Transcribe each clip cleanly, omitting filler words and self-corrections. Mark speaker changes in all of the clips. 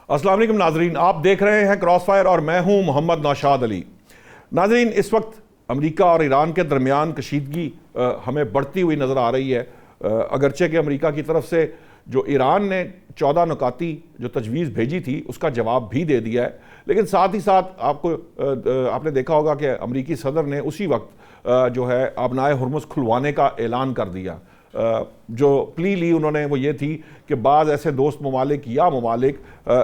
Speaker 1: अस्सलाम वालेकुम नाजरीन, आप देख रहे हैं क्रॉस फायर और मैं हूं मोहम्मद नौशाद अली। नाजरीन, इस वक्त अमेरिका और ईरान के दरमियान कशीदगी हमें बढ़ती हुई नज़र आ रही है। अगरचे कि अमेरिका की तरफ से जो ईरान ने 14 नुकाती जो तजवीज़ भेजी थी उसका जवाब भी दे दिया है, लेकिन साथ ही साथ आपने देखा होगा कि अमेरिकी सदर ने उसी वक्त जो है आबनाए हुर्मुज़ खुलवाने का ऐलान कर दिया। जो प्ली ली उन्होंने वो ये थी कि बाज़ ऐसे दोस्त ममालिक या ममालिक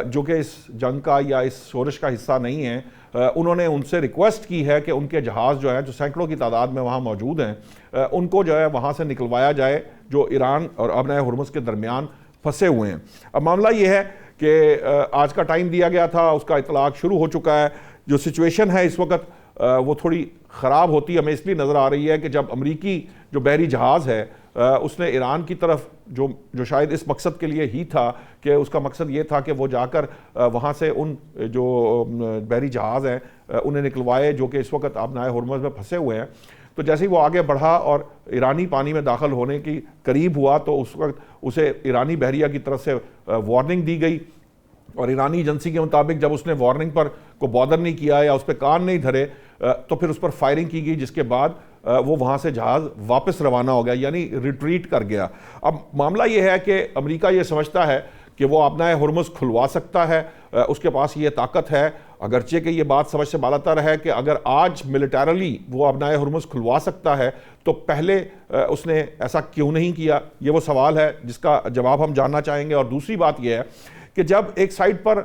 Speaker 1: जो कि इस जंग का या इस शोरश का हिस्सा नहीं हैं, उन्होंने उनसे रिक्वेस्ट की है कि उनके जहाज़ जो है जो सैकड़ों की तादाद में वहाँ मौजूद हैं, उनको जो है वहाँ से निकलवाया जाए जो ईरान और आबनाए हुर्मुज़ के दरमियान फंसे हुए हैं। अब मामला ये है कि आज का टाइम दिया गया था, उसका इतलाक़ शुरू हो चुका है। जो सिचुएशन है इस वक्त वो थोड़ी ख़राब होती हमें इसलिए नज़र आ रही है कि जब अमरीकी जो बहरी जहाज़ है उसने ईरान की तरफ जो शायद इस मकसद के लिए ही था कि उसका मकसद ये था कि वो जाकर वहाँ से उन जो बहरी जहाज़ हैं उन्हें निकलवाए जो कि इस वक्त आबनाए हुर्मुज़ में फंसे हुए हैं। तो जैसे ही वो आगे बढ़ा और ईरानी पानी में दाखिल होने की करीब हुआ तो उस वक्त उसे ईरानी बहरिया की तरफ से वार्निंग दी गई और ईरानी एजेंसी के मुताबिक जब उसने वार्निंग पर को बॉदर नहीं किया या उस पर कान नहीं धरे तो फिर उस पर फायरिंग की गई, जिसके बाद वो वहाँ से जहाज़ वापस रवाना हो गया, यानी रिट्रीट कर गया। अब मामला ये है कि अमेरिका ये समझता है कि वो आबनाए हुर्मुज़ खुलवा सकता है, उसके पास ये ताकत है, अगरचे कि ये बात समझ से बालातर है कि अगर आज मिलिटरली वो आबनाए हुर्मुज़ खुलवा सकता है तो पहले उसने ऐसा क्यों नहीं किया, ये वो सवाल है जिसका जवाब हम जानना चाहेंगे। और दूसरी बात यह है कि जब एक साइड पर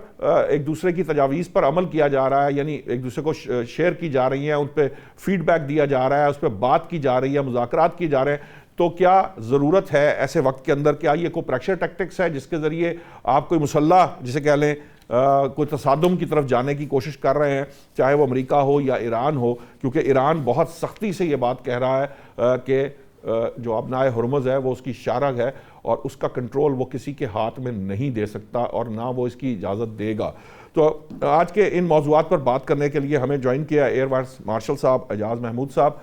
Speaker 1: एक दूसरे की तजावीज़ पर अमल किया जा रहा है, यानी एक दूसरे को शेयर की जा रही हैं, उन पर फीडबैक दिया जा रहा है, उस पर बात की जा रही है, मुज़ाकरात किए जा रहे हैं, तो क्या ज़रूरत है ऐसे वक्त के अंदर, क्या ये कोई प्रेशर टैक्टिक्स है जिसके ज़रिए आप कोई मुसल्लह जिसे कह लें कोई तसादुम की तरफ जाने की कोशिश कर रहे हैं, चाहे वो अमेरिका हो या ईरान हो, क्योंकि ईरान बहुत सख्ती से ये बात कह रहा है कि जो आबनाए हुर्मुज़ है वो उसकी शारग है और उसका कंट्रोल वो किसी के हाथ में नहीं दे सकता और ना वो इसकी इजाज़त देगा। तो आज के इन मौज़ूआत पर बात करने के लिए हमें ज्वाइन किया एयर वाइस मार्शल साहब एजाज़ महमूद साहब,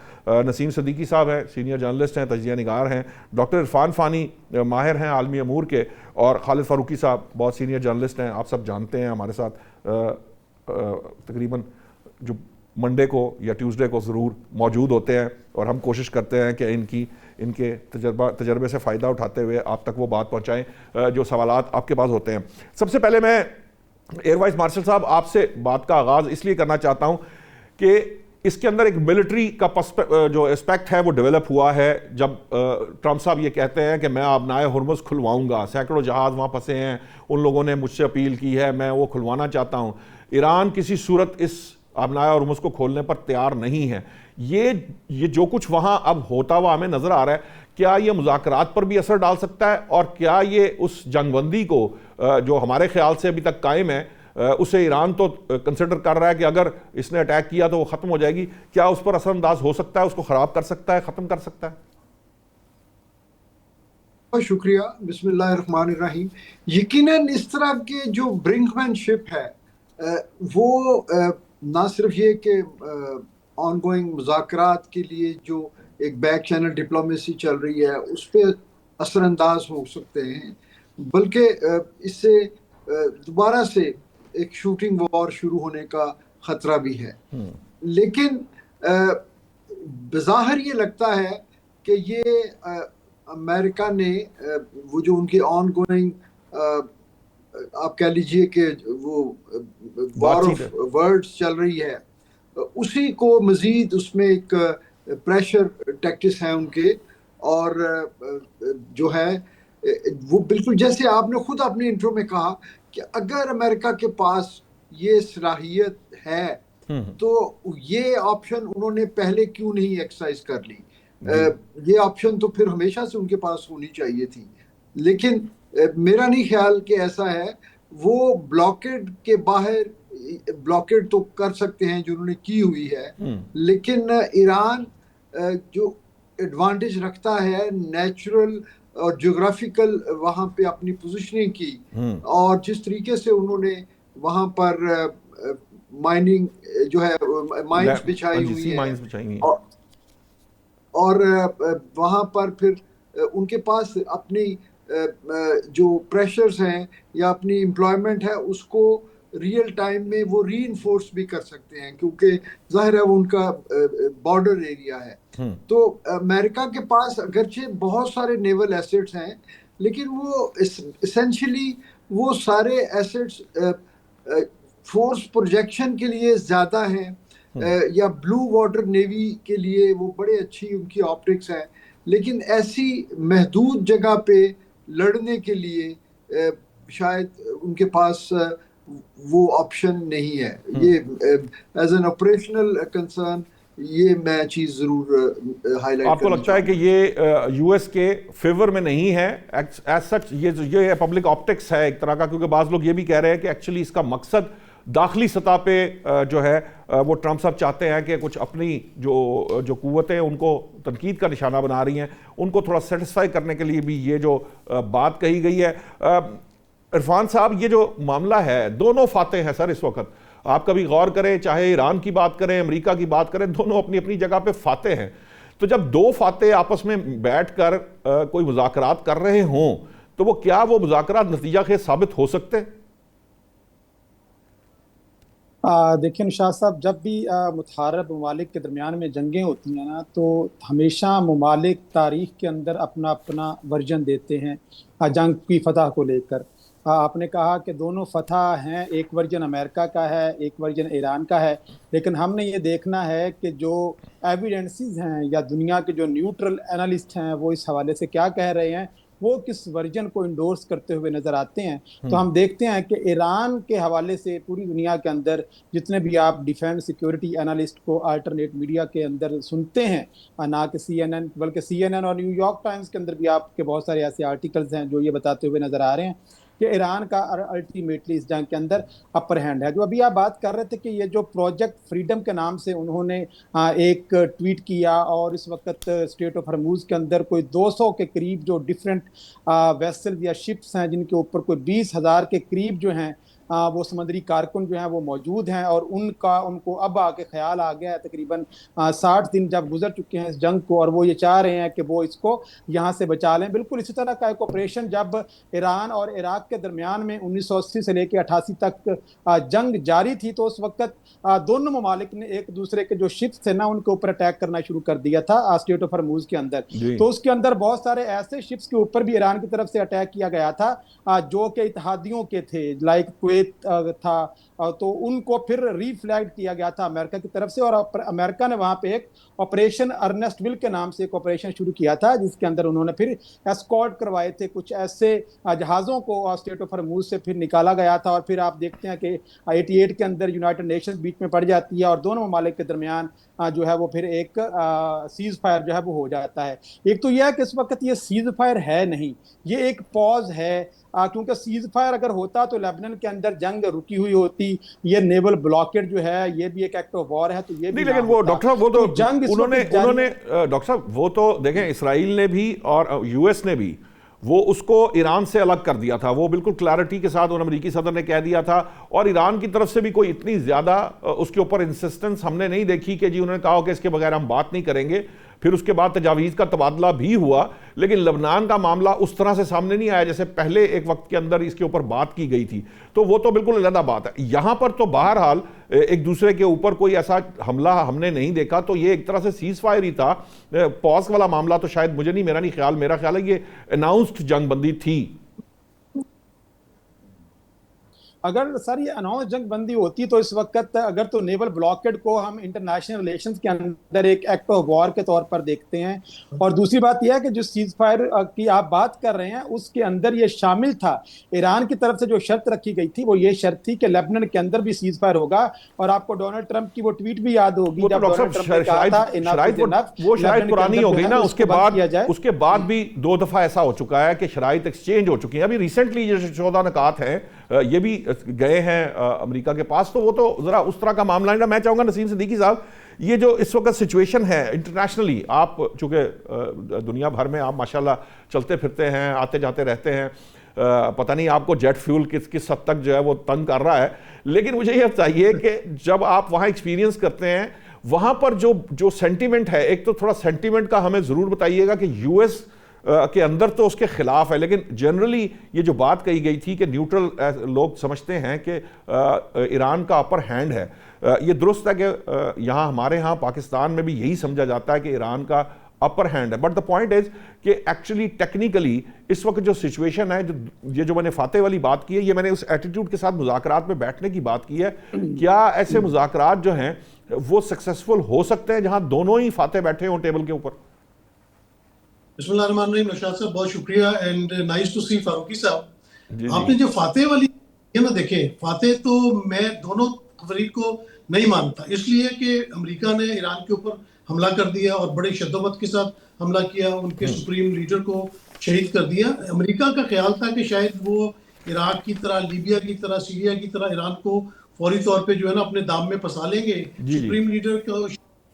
Speaker 1: नसीम सदीकी साहब हैं, सीनियर जर्नलिस्ट हैं, तजिया निगार हैं, डॉक्टर इरफान फ़ानी माहिर हैं आलमी अमूर के, और खालिद फ़ारूकी साहब बहुत सीनियर जर्नलिस्ट हैं। आप सब जानते हैं हमारे साथ तकरीबन जो मंडे को या ट्यूसडे को ज़रूर मौजूद होते हैं और हम कोशिश करते हैं कि इनके तजर्बे से फ़ायदा उठाते हुए आप तक वो बात पहुँचाएँ जो सवालात आपके पास होते हैं। सबसे पहले मैं एयर वाइस मार्शल साहब आपसे बात का आगाज़ इसलिए करना चाहता हूँ कि इसके अंदर एक मिलिट्री का जो एस्पेक्ट है वो डेवलप हुआ है। जब ट्रंप साहब ये कहते हैं कि मैं आबनाए हुर्मुज़ खुलवाऊँगा, सैकड़ों जहाज़ वहाँ फंसे हैं, उन लोगों ने मुझसे अपील की है, मैं वो खुलवाना चाहता हूँ, ईरान किसी सूरत इस आबनाए हुर्मुज़ को खोलने पर तैयार नहीं है। ये जो कुछ वहाँ अब होता हुआ हमें नज़र आ रहा है, क्या ये मुज़ाकरात पर भी असर डाल सकता है और क्या ये उस जंगबंदी को जो हमारे ख्याल से अभी तक कायम है उसे ईरान तो कंसिडर कर रहा है कि अगर इसने अटैक किया तो वो ख़त्म हो जाएगी, क्या उस पर असरअंदाज हो सकता है, उसको ख़राब कर सकता है, ख़त्म कर सकता है?
Speaker 2: बहुत शुक्रिया। बिस्मिल्लाहिर्रहमानिर्रहीम। यकीनन इस तरह के जो ब्रिंकमैनशिप है वो ना सिर्फ ये कि ऑनगोइंग मुज़ाकरात के लिए जो एक बैक चैनल डिप्लोमेसी चल रही है उस पर असरअंदाज हो सकते हैं, बल्कि इससे दोबारा से एक शूटिंग वॉर शुरू होने का खतरा भी है। लेकिन बज़ाहिर ये लगता है कि ये अमेरिका ने वो जो उनकी ऑन गोइंग आप कह लीजिए कि वो वॉर ऑफ वर्ड्स चल रही है, उसी को मजीद उसमें एक प्रेशर टैक्टिक्स हैं उनके, और जो है वो बिल्कुल जैसे आपने खुद अपने इंट्रो में कहा कि अगर अमेरिका के पास ये सलाहियत है तो ये ऑप्शन उन्होंने पहले क्यों नहीं एक्सरसाइज कर ली। ये ऑप्शन तो फिर हमेशा से उनके पास होनी चाहिए थी, लेकिन मेरा नहीं ख्याल कि ऐसा है। वो ब्लॉकेड के बाहर ब्लॉकेड तो कर सकते हैं जो उन्होंने की हुई है, लेकिन ईरान जो एडवांटेज रखता है नेचुरल और ज्योग्राफिकल वहाँ पे अपनी पोजीशनिंग की, और जिस तरीके से उन्होंने वहाँ पर माइनिंग जो है माइंस बिछाई हुई है और वहाँ पर फिर उनके पास अपनी जो प्रेशर्स हैं या अपनी एम्प्लॉयमेंट है उसको रियल टाइम में वो री इन्फोर्स भी कर सकते हैं, क्योंकि जाहिर है वो उनका बॉर्डर एरिया है। तो अमेरिका के पास अगरचे बहुत सारे नेवल एसेट्स हैं, लेकिन वो इसेंशियली वो सारे एसेट्स फोर्स प्रोजेक्शन के लिए ज़्यादा हैं, या ब्लू वाटर नेवी के लिए वो बड़े अच्छी उनकी ऑप्टिक्स हैं, लेकिन ऐसी महदूद जगह पे लड़ने के लिए शायद उनके पास वो ऑप्शन नहीं है। ये एज एन ऑपरेशनल कंसर्न ये मैं चीज जरूर हाईलाइट।
Speaker 1: आपको लगता है कि ये यूएस के फेवर में नहीं है एज सच? ये पब्लिक ऑप्टिक्स है एक तरह का, क्योंकि बाज लोग ये भी कह रहे हैं कि एक्चुअली इसका मकसद दाखिली सतह पे जो है वो ट्रंप साहब चाहते हैं कि कुछ अपनी जो कुव्वतें उनको तनकीद का निशाना बना रही हैं, उनको थोड़ा सेटिस्फाई करने के लिए भी ये जो बात कही गई है। इरफान साहब, ये जो मामला है, दोनों फाते हैं सर इस वक्त। आप कभी गौर करें, चाहे ईरान की बात करें, अमेरिका की बात करें, दोनों अपनी अपनी जगह पे फाते हैं। तो जब दो फाते आपस में बैठकर कोई मुज़ाकरात कर रहे हों, तो क्या वो मुज़ाकरात नतीजा खेज साबित हो सकते हैं?
Speaker 3: देखिए निशात साहब, जब भी मुतहारब ममालिक के दरमियान में जंगें होती हैं ना, तो हमेशा ममालिक तारीख के अंदर अपना अपना वर्जन देते हैं जंग की फतह को लेकर। आपने कहा कि दोनों फतह हैं, एक वर्जन अमेरिका का है, एक वर्जन ईरान का है, लेकिन हमने ये देखना है कि जो एविडेंसेस हैं या दुनिया के जो न्यूट्रल एनालिस्ट हैं वो इस हवाले से क्या कह रहे हैं, वो किस वर्जन को इंडोर्स करते हुए नजर आते हैं। तो हम देखते हैं कि ईरान के हवाले से पूरी दुनिया के अंदर जितने भी आप डिफेंस सिक्योरिटी एनालिस्ट को अल्टरनेट मीडिया के अंदर सुनते हैं, ना कि CNN बल्कि CNN और न्यूयॉर्क टाइम्स के अंदर भी आपके बहुत सारे ऐसे आर्टिकल्स हैं जो ये बताते हुए नजर आ रहे हैं कि ईरान का अल्टीमेटली इस जंग के अंदर अपर हैंड है। जो अभी आप बात कर रहे थे कि ये जो प्रोजेक्ट फ्रीडम के नाम से उन्होंने एक ट्वीट किया, और इस वक्त स्ट्रेट ऑफ हरमूज के अंदर कोई 200 के करीब जो डिफरेंट वेसल्स या शिप्स हैं, जिनके ऊपर कोई 20,000 के करीब जो हैं वो समुद्री कारकुन जो हैं वो मौजूद हैं, और उनको अब आके ख्याल आ गया है तकरीबन 60 दिन जब गुजर चुके हैं इस जंग को, और वो ये चाह रहे हैं कि वो इसको यहाँ से बचा लें। बिल्कुल इसी तरह का एक ऑपरेशन जब ईरान और इराक के दरमियान में 1980 से लेकर 88 तक जंग जारी थी, तो उस वक्त दोनों ममालिक ने एक दूसरे के जो शिप्स थे ना उनके ऊपर अटैक करना शुरू कर दिया था स्ट्रेट ऑफ हरमूज के अंदर। तो उसके अंदर बहुत सारे ऐसे शिप्स के ऊपर भी ईरान की तरफ से अटैक किया गया था जो कि इत्तेहादियों के थे, लाइक था, तो उनको फिर रीफ्लैग किया गया था अमेरिका की तरफ से, और अमेरिका ने वहां पे एक ऑपरेशन अर्नेस्ट विल के नाम से एक ऑपरेशन शुरू किया था, जिसके अंदर उन्होंने फिर एस्कॉर्ट करवाए थे कुछ ऐसे जहाज़ों को स्ट्रेट ऑफ हरमूज से फिर निकाला गया था। और फिर आप देखते हैं कि 88 के अंदर यूनाइटेड नेशंस बीच में पड़ जाती है और दोनों ममालिक के दरमियान जो है वो फिर एक सीज फायर जो है वो हो जाता है। एक तो यह है कि इस वक्त ये सीज फायर है नहीं, ये एक पॉज है, क्योंकि सीज फायर अगर होता तो लेबनान के अंदर जंग रुकी हुई होती। ये नेवल ब्लॉकेड जो है ये भी एक एक्ट ऑफ वॉर है, तो ये भी
Speaker 1: नहीं, लेकिन वो डॉक्टर साहब वो तो जंग उन्होंने डॉक्टर साहब वो तो देखें, इसराइल ने भी और यूएस ने भी वो उसको ईरान से अलग कर दिया था। वो बिल्कुल क्लैरिटी के साथ उन अमेरिकी सदर ने कह दिया था, और ईरान की तरफ से भी कोई इतनी ज़्यादा उसके ऊपर इंसिस्टेंस हमने नहीं देखी कि जी उन्होंने कहा कि इसके बगैर हम बात नहीं करेंगे। फिर उसके बाद तजावीज़ का तबादला भी हुआ, लेकिन लबनान का मामला उस तरह से सामने नहीं आया जैसे पहले एक वक्त के अंदर इसके ऊपर बात की गई थी। तो वो तो बिल्कुल अलग बात है। यहाँ पर तो बहरहाल एक दूसरे के ऊपर कोई ऐसा हमला हमने नहीं देखा, तो ये एक तरह से सीज फायर ही था। पॉज वाला मामला तो शायद मेरा ख्याल है ये अनाउंस्ड जंगबंदी थी।
Speaker 3: अगर सर ये अनाउंस जंग बंदी होती तो इस वक्त अगर तो नेवल ब्लॉकेड को हम इंटरनेशनल रिलेशंस के अंदर एक एक्ट ऑफ वॉर के तौर पर देखते हैं। और दूसरी बात यह है कि जो सीज फायर की आप बात कर रहे हैं उसके अंदर ये शामिल था, ईरान की तरफ से जो शर्त रखी गई थी वो ये शर्त थी कि लेबनान के अंदर भी सीज फायर होगा। और आपको डोनाल्ड ट्रंप की वो ट्वीट भी याद होगी जब डोनाल्ड ट्रंप ने कहा था
Speaker 1: वो शायद पुरानी हो गई ना, उसके बाद भी 2 दफा ऐसा हो चुका है कि शराइत एक्सचेंज हो चुकी है। अभी रिसेंटली जो 14 नकात हैं ये भी गए हैं अमेरिका के पास, तो वो तो जरा उस तरह का मामला है। मैं चाहूंगा नसीम सिद्दीकी साहब, ये जो इस वक्त सिचुएशन है इंटरनेशनली, आप चूंकि दुनिया भर में आप माशाल्लाह चलते फिरते हैं, आते जाते रहते हैं, पता नहीं आपको जेट फ्यूल किस हद तक जो है वो तंग कर रहा है, लेकिन मुझे ये बताइए कि जब आप वहाँ एक्सपीरियंस करते हैं, वहाँ पर जो सेंटीमेंट है, एक तो थोड़ा सेंटीमेंट का हमें ज़रूर बताइएगा कि यूएस के अंदर तो उसके खिलाफ है, लेकिन जनरली ये जो बात कही गई थी कि न्यूट्रल लोग समझते हैं कि ईरान का अपर हैंड है, ये दुरुस्त है कि यहाँ हमारे यहाँ पाकिस्तान में भी यही समझा जाता है कि ईरान का अपर हैंड है। बट द पॉइंट इज कि एक्चुअली टेक्निकली इस वक्त जो सिचुएशन है, जो मैंने फातह वाली बात की है, ये मैंने उस एटीट्यूड के साथ मुज़ाकरात में बैठने की बात की है। क्या ऐसे मुज़ाकरात जो हैं वो सक्सेसफुल हो सकते हैं जहां दोनों ही फातह बैठे हों टेबल के ऊपर?
Speaker 4: बिस्मिल्लाहिर्रहमानिर्रहीम। नौशाद साहब बहुत शुक्रिया एंड नाइस टू सी फारूकी साहब।
Speaker 1: जी
Speaker 4: आपने जो फातह वाली ना देखे, फातह तो मैं दोनों फरीक को नहीं मानता, इसलिए कि अमेरिका ने ईरान के ऊपर हमला कर दिया और बड़े शद्दोमत के साथ हमला किया, उनके सुप्रीम लीडर को शहीद कर दिया। अमेरिका का ख्याल था कि शायद वो इराक की तरह, लीबिया की तरह, सीरिया की तरह ईरान को फौरी तौर पे जो है ना अपने दाम में फंसा लेंगे, सुप्रीम लीडर को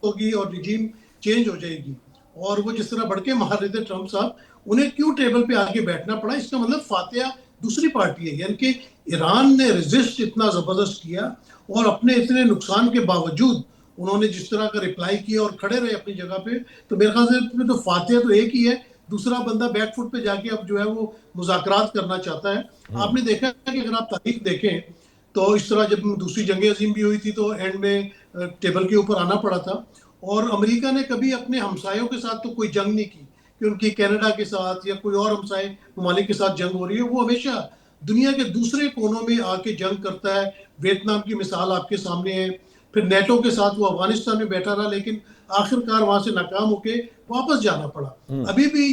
Speaker 4: होगी और रिजीम चेंज हो जाएगी। और वो जिस तरह बढ़ के मार रहे थे ट्रंप साहब, उन्हें क्यों टेबल पे आके बैठना पड़ा? इसका मतलब फातिहा दूसरी पार्टी है, यानी कि ईरान ने रेजिस्ट इतना जबरदस्त किया और अपने इतने नुकसान के बावजूद उन्होंने जिस तरह का रिप्लाई किया और खड़े रहे अपनी जगह पे, तो मेरे ख्याल से तो फातिहा तो एक ही है, दूसरा बंदा बैकफुट पे जाके अब जो है वो मुज़ाकरात करना चाहता है। आपने देखा है कि अगर आप तारीख देखें तो इस तरह जब दूसरी जंग अजीम भी हुई थी तो एंड में टेबल के ऊपर आना पड़ा था। और अमेरिका ने कभी अपने हमसायों के साथ तो कोई जंग नहीं की कि उनकी कनाडा के साथ या कोई और हमसाए ममालिक के साथ जंग हो रही है, वो हमेशा दुनिया के दूसरे कोनों में आके जंग करता है। वियतनाम की मिसाल आपके सामने है, फिर नेटो के साथ वो अफगानिस्तान में बैठा रहा, लेकिन आखिरकार वहां से नाकाम होके वापस जाना पड़ा। अभी भी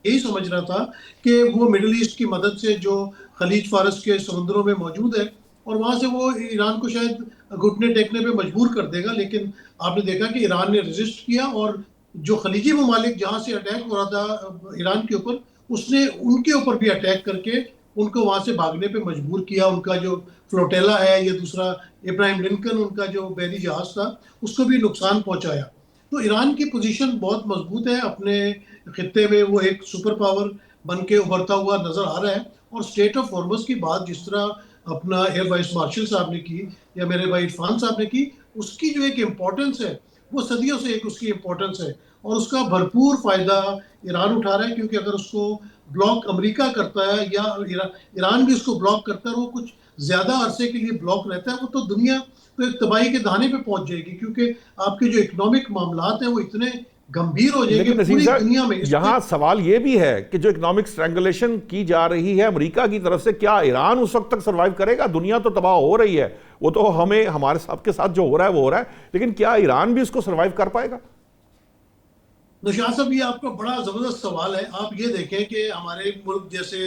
Speaker 4: यही समझ रहा था कि वो मिडिल ईस्ट की मदद से जो खलीज फारस के समुद्रों में मौजूद है और वहां से वो ईरान को शायद घुटने टेकने पे मजबूर कर देगा, लेकिन आपने देखा कि ईरान ने रेजिस्ट किया और जो खलीजी ममालिक जहां से अटैक हो रहा था ईरान के ऊपर, उसने उनके ऊपर भी अटैक करके उनको वहां से भागने पे मजबूर किया। उनका जो फ्लोटेला है, ये दूसरा इब्राहिम लिंकन उनका जो बहरी जहाज था, उसको भी नुकसान पहुंचाया। तो ईरान की पोजीशन बहुत मजबूत है, अपने खित्ते में वो एक सुपर पावर बन के उभरता हुआ नजर आ रहा है। और स्टेट ऑफ हॉर्मस की बात जिस तरह अपना एयर वाइस मार्शल साहब ने की या मेरे भाई इरफान साहब ने की, उसकी जो एक इम्पोर्टेंस है वो सदियों से एक उसकी इम्पोर्टेंस है और उसका भरपूर फायदा ईरान उठा रहा है, क्योंकि अगर उसको ब्लॉक अमेरिका करता है या ईरान भी उसको ब्लॉक करता है, वो कुछ ज्यादा अरसे के लिए ब्लॉक रहता है, वो तो दुनिया तो एक तबाही के दाने पे पहुंच जाएगी, क्योंकि आपके जो इकोनॉमिक मामलात हैं वो इतने गंभीर हो जाएंगे पूरी दुनिया में।
Speaker 1: यहाँ सवाल ये भी है कि जो इकोनॉमिक स्ट्रैंगुलेशन की जा रही है अमेरिका की तरफ से, क्या ईरान उस वक्त तक सर्वाइव करेगा? दुनिया तो तबाह हो रही है, वो तो हमें हमारे सबके साथ जो हो रहा है वो हो रहा है, लेकिन क्या ईरान भी उसको सर्वाइव कर पाएगा?
Speaker 4: नौशाद साहब, ये आपका बड़ा जबरदस्त सवाल है। आप ये देखें कि हमारे मुल्क जैसे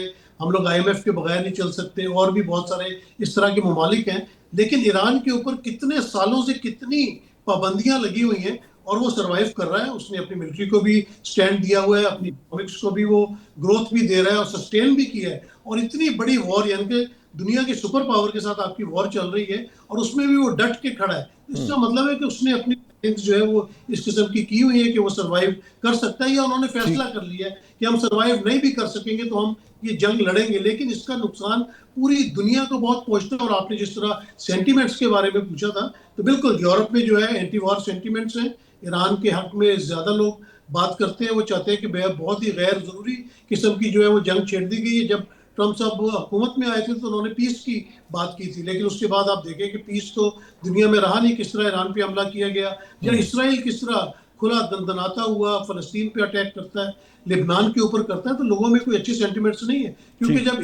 Speaker 4: हम लोग IMF के बगैर नहीं चल सकते, और भी बहुत सारे इस तरह के ममालिक हैं, लेकिन ईरान के ऊपर कितने सालों से कितनी पाबंदियां लगी हुई हैं और वो सरवाइव कर रहा है। उसने अपनी मिलिट्री को भी स्टैंड दिया हुआ है, अपनी इकोनॉमिक्स को भी वो ग्रोथ भी दे रहा है और सस्टेन भी किया है। और इतनी बड़ी वॉर, यानी कि दुनिया के सुपर पावर के साथ आपकी वॉर चल रही है और उसमें भी वो डट के खड़ा है। इसका मतलब है कि उसने अपनी जो है वो इस किस्म की हुई है कि वो सरवाइव कर सकता है, या उन्होंने फैसला कर लिया है कि हम सरवाइव नहीं भी कर सकेंगे तो हम ये जंग लड़ेंगे। लेकिन इसका नुकसान पूरी दुनिया को बहुत पहुंचता है। और आपने जिस तरह सेंटिमेंट्स के बारे में पूछा था, तो बिल्कुल यूरोप में जो है एंटी वॉर सेंटिमेंट्स हैं, ईरान के हक में ज्यादा लोग बात करते हैं। वो चाहते हैं कि बहुत ही गैर जरूरी किस्म की जो है वो जंग छेड़ दी गई है। जब ट्रम्प साहब हुकूमत में आए थे तो उन्होंने पीस की बात की थी, लेकिन उसके बाद आप देखें कि पीस तो दुनिया में रहा नहीं। किस तरह ईरान पे हमला किया गया, या इसराइल किस तरह खुला दंदनाता हुआ फलस्तीन पे अटैक करता है, लेबनान के ऊपर करता है, तो लोगों में कोई अच्छे सेंटिमेंट्स नहीं है। क्योंकि जब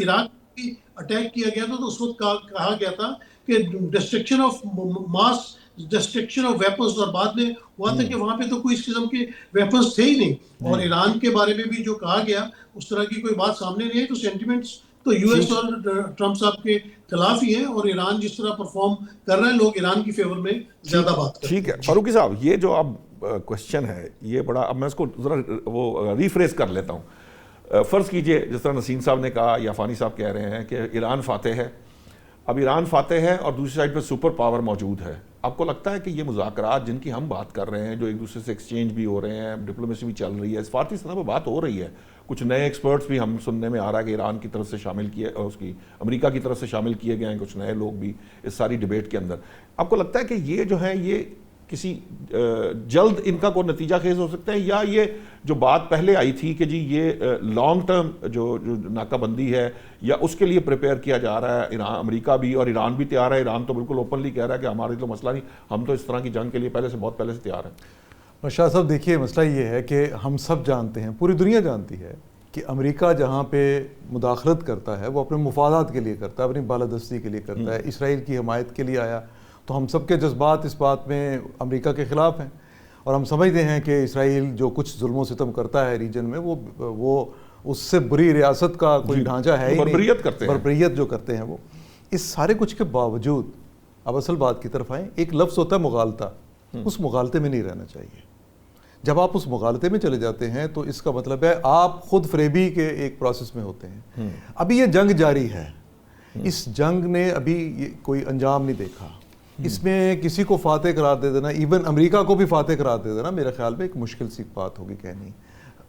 Speaker 4: इराक की अटैक किया गया था तो उस वक्त कहा गया था कि destruction of mass destruction of weapons, और बाद में हुआ था कि वहां पे तो कोई इस किस्म के वेपन्स थे ही नहीं। और ईरान के बारे में भी जो कहा गया उस तरह की कोई बात सामने नहीं है। तो सेंटिमेंट्स तो यूएस और ट्रम्प साहब के खिलाफ ही है, और ईरान जिस तरह परफॉर्म कर रहे हैं, लोग ईरान की फेवर में ज्यादा बात करते हैं।
Speaker 1: ठीक है फारूकी साहब, ये जो अब क्वेश्चन है ये बड़ा, अब मैं इसको जरा वो रिफ्रेश कर लेता हूँ। फर्ज कीजिए जिस तरह नसीम साहब ने कहा या फानी साहब कह रहे हैं कि ईरान फातेह है, अब ईरान फातेह है और दूसरी साइड पे सुपर पावर मौजूद है। आपको लगता है कि ये मुज़ाकरात जिनकी हम बात कर रहे हैं, जो एक दूसरे से एक्सचेंज भी हो रहे हैं, डिप्लोमेसी भी चल रही है, सफारती सतह पर बात हो रही है, कुछ नए एक्सपर्ट्स भी हम सुनने में आ रहा है कि ईरान की तरफ से शामिल किए, उसकी अमेरिका की तरफ से शामिल किए गए हैं कुछ नए लोग भी इस सारी डिबेट के अंदर। आपको लगता है कि ये जो है ये किसी जल्द इनका कोई नतीजा खेज हो सकता है, या ये जो बात पहले आई थी कि जी ये लॉन्ग टर्म जो नाकाबंदी है या उसके लिए प्रिपेयर किया जा रहा है, ईरान, अमेरिका भी और ईरान भी तैयार है। ईरान तो बिल्कुल ओपनली कह रहा है कि हमारा तो मसला नहीं, हम तो इस तरह की जंग के लिए बहुत पहले से तैयार हैं।
Speaker 5: नौशाद साहब देखिए, मसला ये है कि हम सब जानते हैं, पूरी दुनिया जानती है कि अमेरिका जहाँ पे मुदाखलत करता है वो अपने मुफादात के लिए करता है, अपनी बालादस्ती के लिए करता है। इसराइल की हमायत के लिए आया तो हम सब के जज्बात इस बात में अमेरिका के ख़िलाफ़ हैं, और हम समझते हैं कि इसराइल जो कुछ जुल्म सितम करता है रीजन में वो उससे बुरी रियासत का कोई ढांचा है ही नहीं, बर्बरियत जो करते हैं वो। इस सारे कुछ के बावजूद अब असल बात की तरफ आए, एक लफ्ज़ होता है मुगालता, उस मुगालते में नहीं रहना चाहिए। जब आप उस मुगालते में चले जाते हैं तो इसका मतलब है आप खुद फरेबी के एक प्रोसेस में होते हैं। अभी ये जंग जारी है, इस जंग ने अभी कोई अंजाम नहीं देखा, इसमें किसी को फातेह करार दे देना, इवन अमेरिका को भी फातेह करार दे देना मेरे ख्याल में एक मुश्किल सी बात होगी कहनी।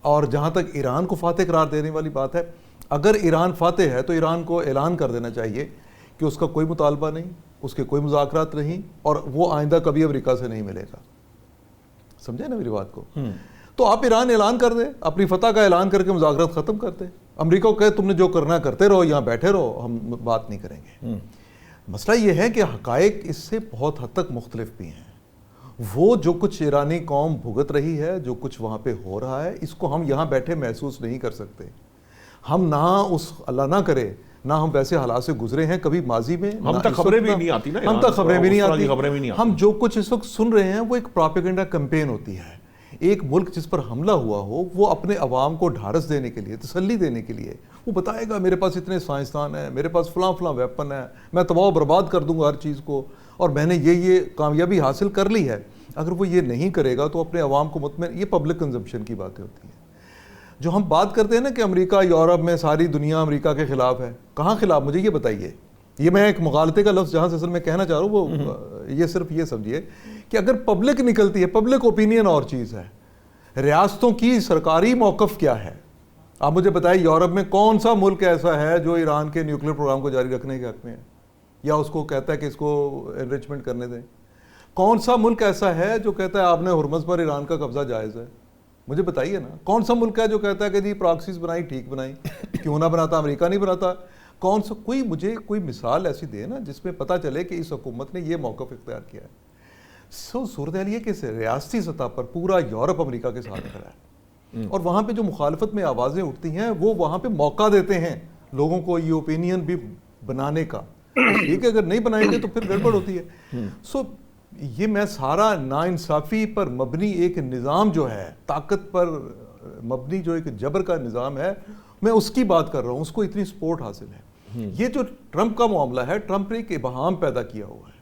Speaker 5: और जहाँ तक ईरान को फातेह करार देने वाली बात है, अगर ईरान फातेह है तो ईरान को ऐलान कर देना चाहिए कि उसका कोई मुतालबा नहीं, उसके कोई मुज़ाकरात नहीं, और वो आइंदा कभी अमेरिका से नहीं मिलेगा। समझे ना मेरी बात को? तो आप ईरान ऐलान कर दे, अपनी फतह का ऐलान करके मुज़ाकरात ख़त्म कर दे, अमेरिका को कहे तुमने जो करना करते रहो, यहाँ बैठे रहो, हम बात नहीं करेंगे। मसला ये है कि हक़ाइक़ इससे बहुत हद तक मुख्तलिफ भी हैं। वो जो कुछ ईरानी कौम भुगत रही है, जो कुछ वहाँ पे हो रहा है, इसको हम यहाँ बैठे महसूस नहीं कर सकते। हम ना उस अल्लाह ना करे ना हम वैसे हालात से गुजरे हैं कभी माजी में,
Speaker 1: हम तक खबरें भी नहीं आती ना,
Speaker 5: हम तक खबरें भी नहीं आती।
Speaker 1: हम
Speaker 5: जो कुछ इस वक्त सुन रहे हैं वो एक प्रोपेगेंडा कैंपेन होती है। एक मुल्क जिस पर हमला हुआ हो वो अपने अवाम को ढारस देने के लिए, तसल्ली देने के लिए वो बताएगा मेरे पास इतने साइंसदान हैं, मेरे पास फलां फलां वेपन है, मैं तबाह बर्बाद कर दूंगा हर चीज़ को, और मैंने ये कामयाबी हासिल कर ली है। अगर वो ये नहीं करेगा तो अपने अवाम को मुतमईन, ये पब्लिक कंजम्पशन की बातें होती हैं। जो हम बात करते हैं ना कि अमेरिका यूरोप में सारी दुनिया अमेरिका के ख़िलाफ़ है, कहाँ ख़िलाफ़, मुझे ये बताइए। ये मैं एक मुगालते का लफ्ज़ जहाँ से असल में कहना चाह रहा हूँ वो ये सिर्फ ये समझिए कि अगर पब्लिक निकलती है, पब्लिक ओपिनियन और चीज़ है, रियासतों की सरकारी मौक़िफ़ क्या है। आप मुझे बताइए यूरोप में कौन सा मुल्क ऐसा है जो ईरान के न्यूक्लियर प्रोग्राम को जारी रखने के हक़ में है या उसको कहता है कि इसको एनरिचमेंट करने दें। कौन सा मुल्क ऐसा है जो कहता है आपने हुर्मुज़ पर ईरान का कब्ज़ा जायज़ है, मुझे बताइए ना। कौन सा मुल्क है जो कहता है कि जी प्रॉक्सीज बनाई ठीक बनाई, क्यों ना बनाता, अमेरिका नहीं बनाता। कौन सा, कोई मुझे कोई मिसाल ऐसी दे ना जिसमें पता चले कि इस हुकूमत ने ये मौक़िफ़ इख्तियार किया है। सूरत हाल ये कि रियासती सतह पर पूरा यूरोप अमेरिका के साथ खड़ा है, और वहाँ पे जो मुखालफत में आवाज़ें उठती हैं वो वहाँ पे मौका देते हैं लोगों को ये ओपिनियन भी बनाने का। ठीक है, अगर नहीं बनाएंगे तो फिर गड़बड़ होती है। सो ये मैं सारा नाइंसाफ़ी पर मबनी एक निज़ाम जो है, ताकत पर मबनी जो एक जबर का निज़ाम है, मैं उसकी बात कर रहा हूँ, उसको इतनी सपोर्ट हासिल है। ये जो ट्रंप का मामला है, ट्रंप ने एक इबहाम पैदा किया हुआ है।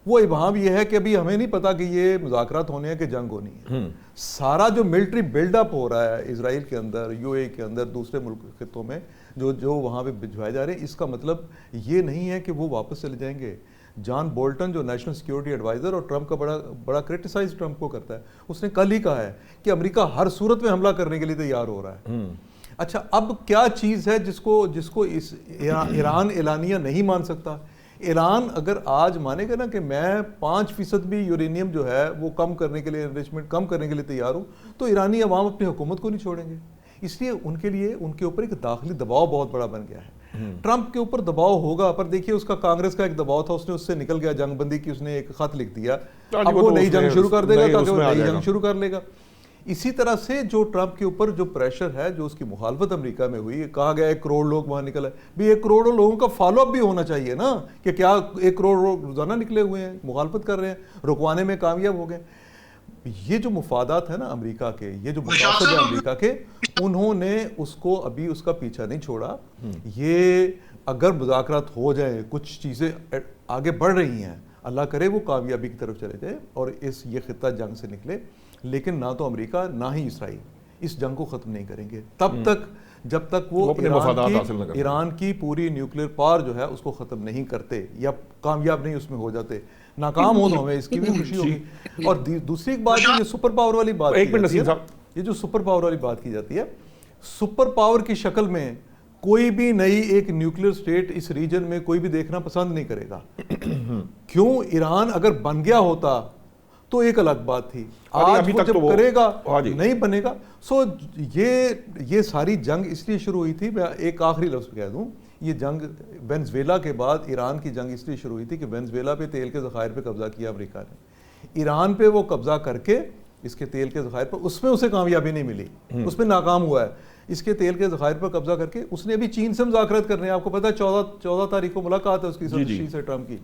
Speaker 5: वो इबहाम ये है कि अभी हमें नहीं पता कि ये मुज़ाकरात होने हैं कि जंग होनी है। सारा जो मिलिट्री बिल्डअप हो रहा है इसराइल के अंदर, यूएई के अंदर, दूसरे मुल्क खित्तों में जो वहाँ पे भिजवाए जा रहे हैं, इसका मतलब ये नहीं है कि वो वापस चले जाएंगे। जॉन बोल्टन जो नेशनल सिक्योरिटी एडवाइज़र और ट्रंप का बड़ा क्रिटिसाइज ट्रंप को करता है, उसने कल ही कहा है कि अमेरिका हर सूरत में हमला करने के लिए तैयार हो रहा है। अच्छा, अब क्या चीज़ है जिसको इस ईरान एलानिया नहीं मान सकता। ईरान अगर आज मानेगा ना कि मैं 5% भी यूरेनियम जो है वो कम करने के लिए, एनरिचमेंट कम करने के लिए तैयार हूँ, तो ईरानी अवाम अपनी हुकूमत को नहीं छोड़ेंगे। इसलिए उनके लिए उनके ऊपर एक दाखिली दबाव बहुत बड़ा बन गया है। ट्रंप के ऊपर दबाव होगा, पर देखिए उसका कांग्रेस का एक दबाव था, उसने उससे निकल गया, जंगबंदी की उसने एक खत लिख दिया, अब वो नई जंग शुरू कर देगा, ताकि वो नई जंग शुरू कर लेगा। इसी तरह से जो ट्रंप के ऊपर जो प्रेशर है, जो उसकी मुखालफत अमेरिका में हुई, कहा गया 1 करोड़ लोग वहां निकल आए, भी 1 करोड़ लोगों का फॉलोअप भी होना चाहिए ना, कि क्या 1 करोड़ लोग रोजाना निकले हुए हैं, मुखालफत कर रहे हैं, रुकवाने में कामयाब हो गए। ये जो मुफादात है ना अमेरिका के, ये जो मुकासद है अमेरिका के, उन्होंने उसको अभी उसका पीछा नहीं छोड़ा। ये अगर मुज़ाकरात हो जाए, कुछ चीज़ें आगे बढ़ रही हैं, अल्लाह करे वो कामयाबी की तरफ चले जाए और ये खित्ता जंग से निकले, लेकिन ना तो अमेरिका ना ही इसराइल इस जंग को ख़त्म नहीं करेंगे तब तक जब तक वो ईरान की पूरी न्यूक्लियर पावर जो है उसको ख़त्म नहीं करते या कामयाब नहीं उसमें हो जाते। नाकाम हो तो हमें इसकी भी खुशी होगी। और दूसरी एक बात, ये सुपर पावर वाली बात,
Speaker 1: एक मिनट नसीम साहब,
Speaker 5: ये जो सुपर पावर वाली बात की जाती है, सुपर पावर की शक्ल में कोई भी नई एक न्यूक्लियर स्टेट इस रीजन में कोई भी देखना पसंद नहीं करेगा। क्यों? ईरान अगर बन गया होता तो एक अलग बात थी।
Speaker 1: अरे
Speaker 5: आज
Speaker 1: अभी
Speaker 5: वो
Speaker 1: तक
Speaker 5: जब
Speaker 1: तो वो-
Speaker 5: करेगा
Speaker 1: हाँ जी।
Speaker 5: नहीं बनेगा। सो ये सारी जंग इसलिए शुरू हुई थी, मैं एक आखिरी लफ्ज़ कह दूं, ये जंग वेनेजुएला के बाद ईरान की जंग इसलिए शुरू हुई थी कि वेनेजुएला पे तेल के ज़खायर पे कब्जा किया अमेरिका ने, ईरान पे वो कब्जा करके इसके तेल के ज़खायर पर, उसमें उसे कामयाबी नहीं मिली, उसमें नाकाम हुआ है। इसके तेल के ज़खायर पर कब्जा करके उसने अभी चीन से मुज़ाकरात करने हैं, आपको पता है 14 तारीख को मुलाकात है उसकी शी से ट्रम्प की।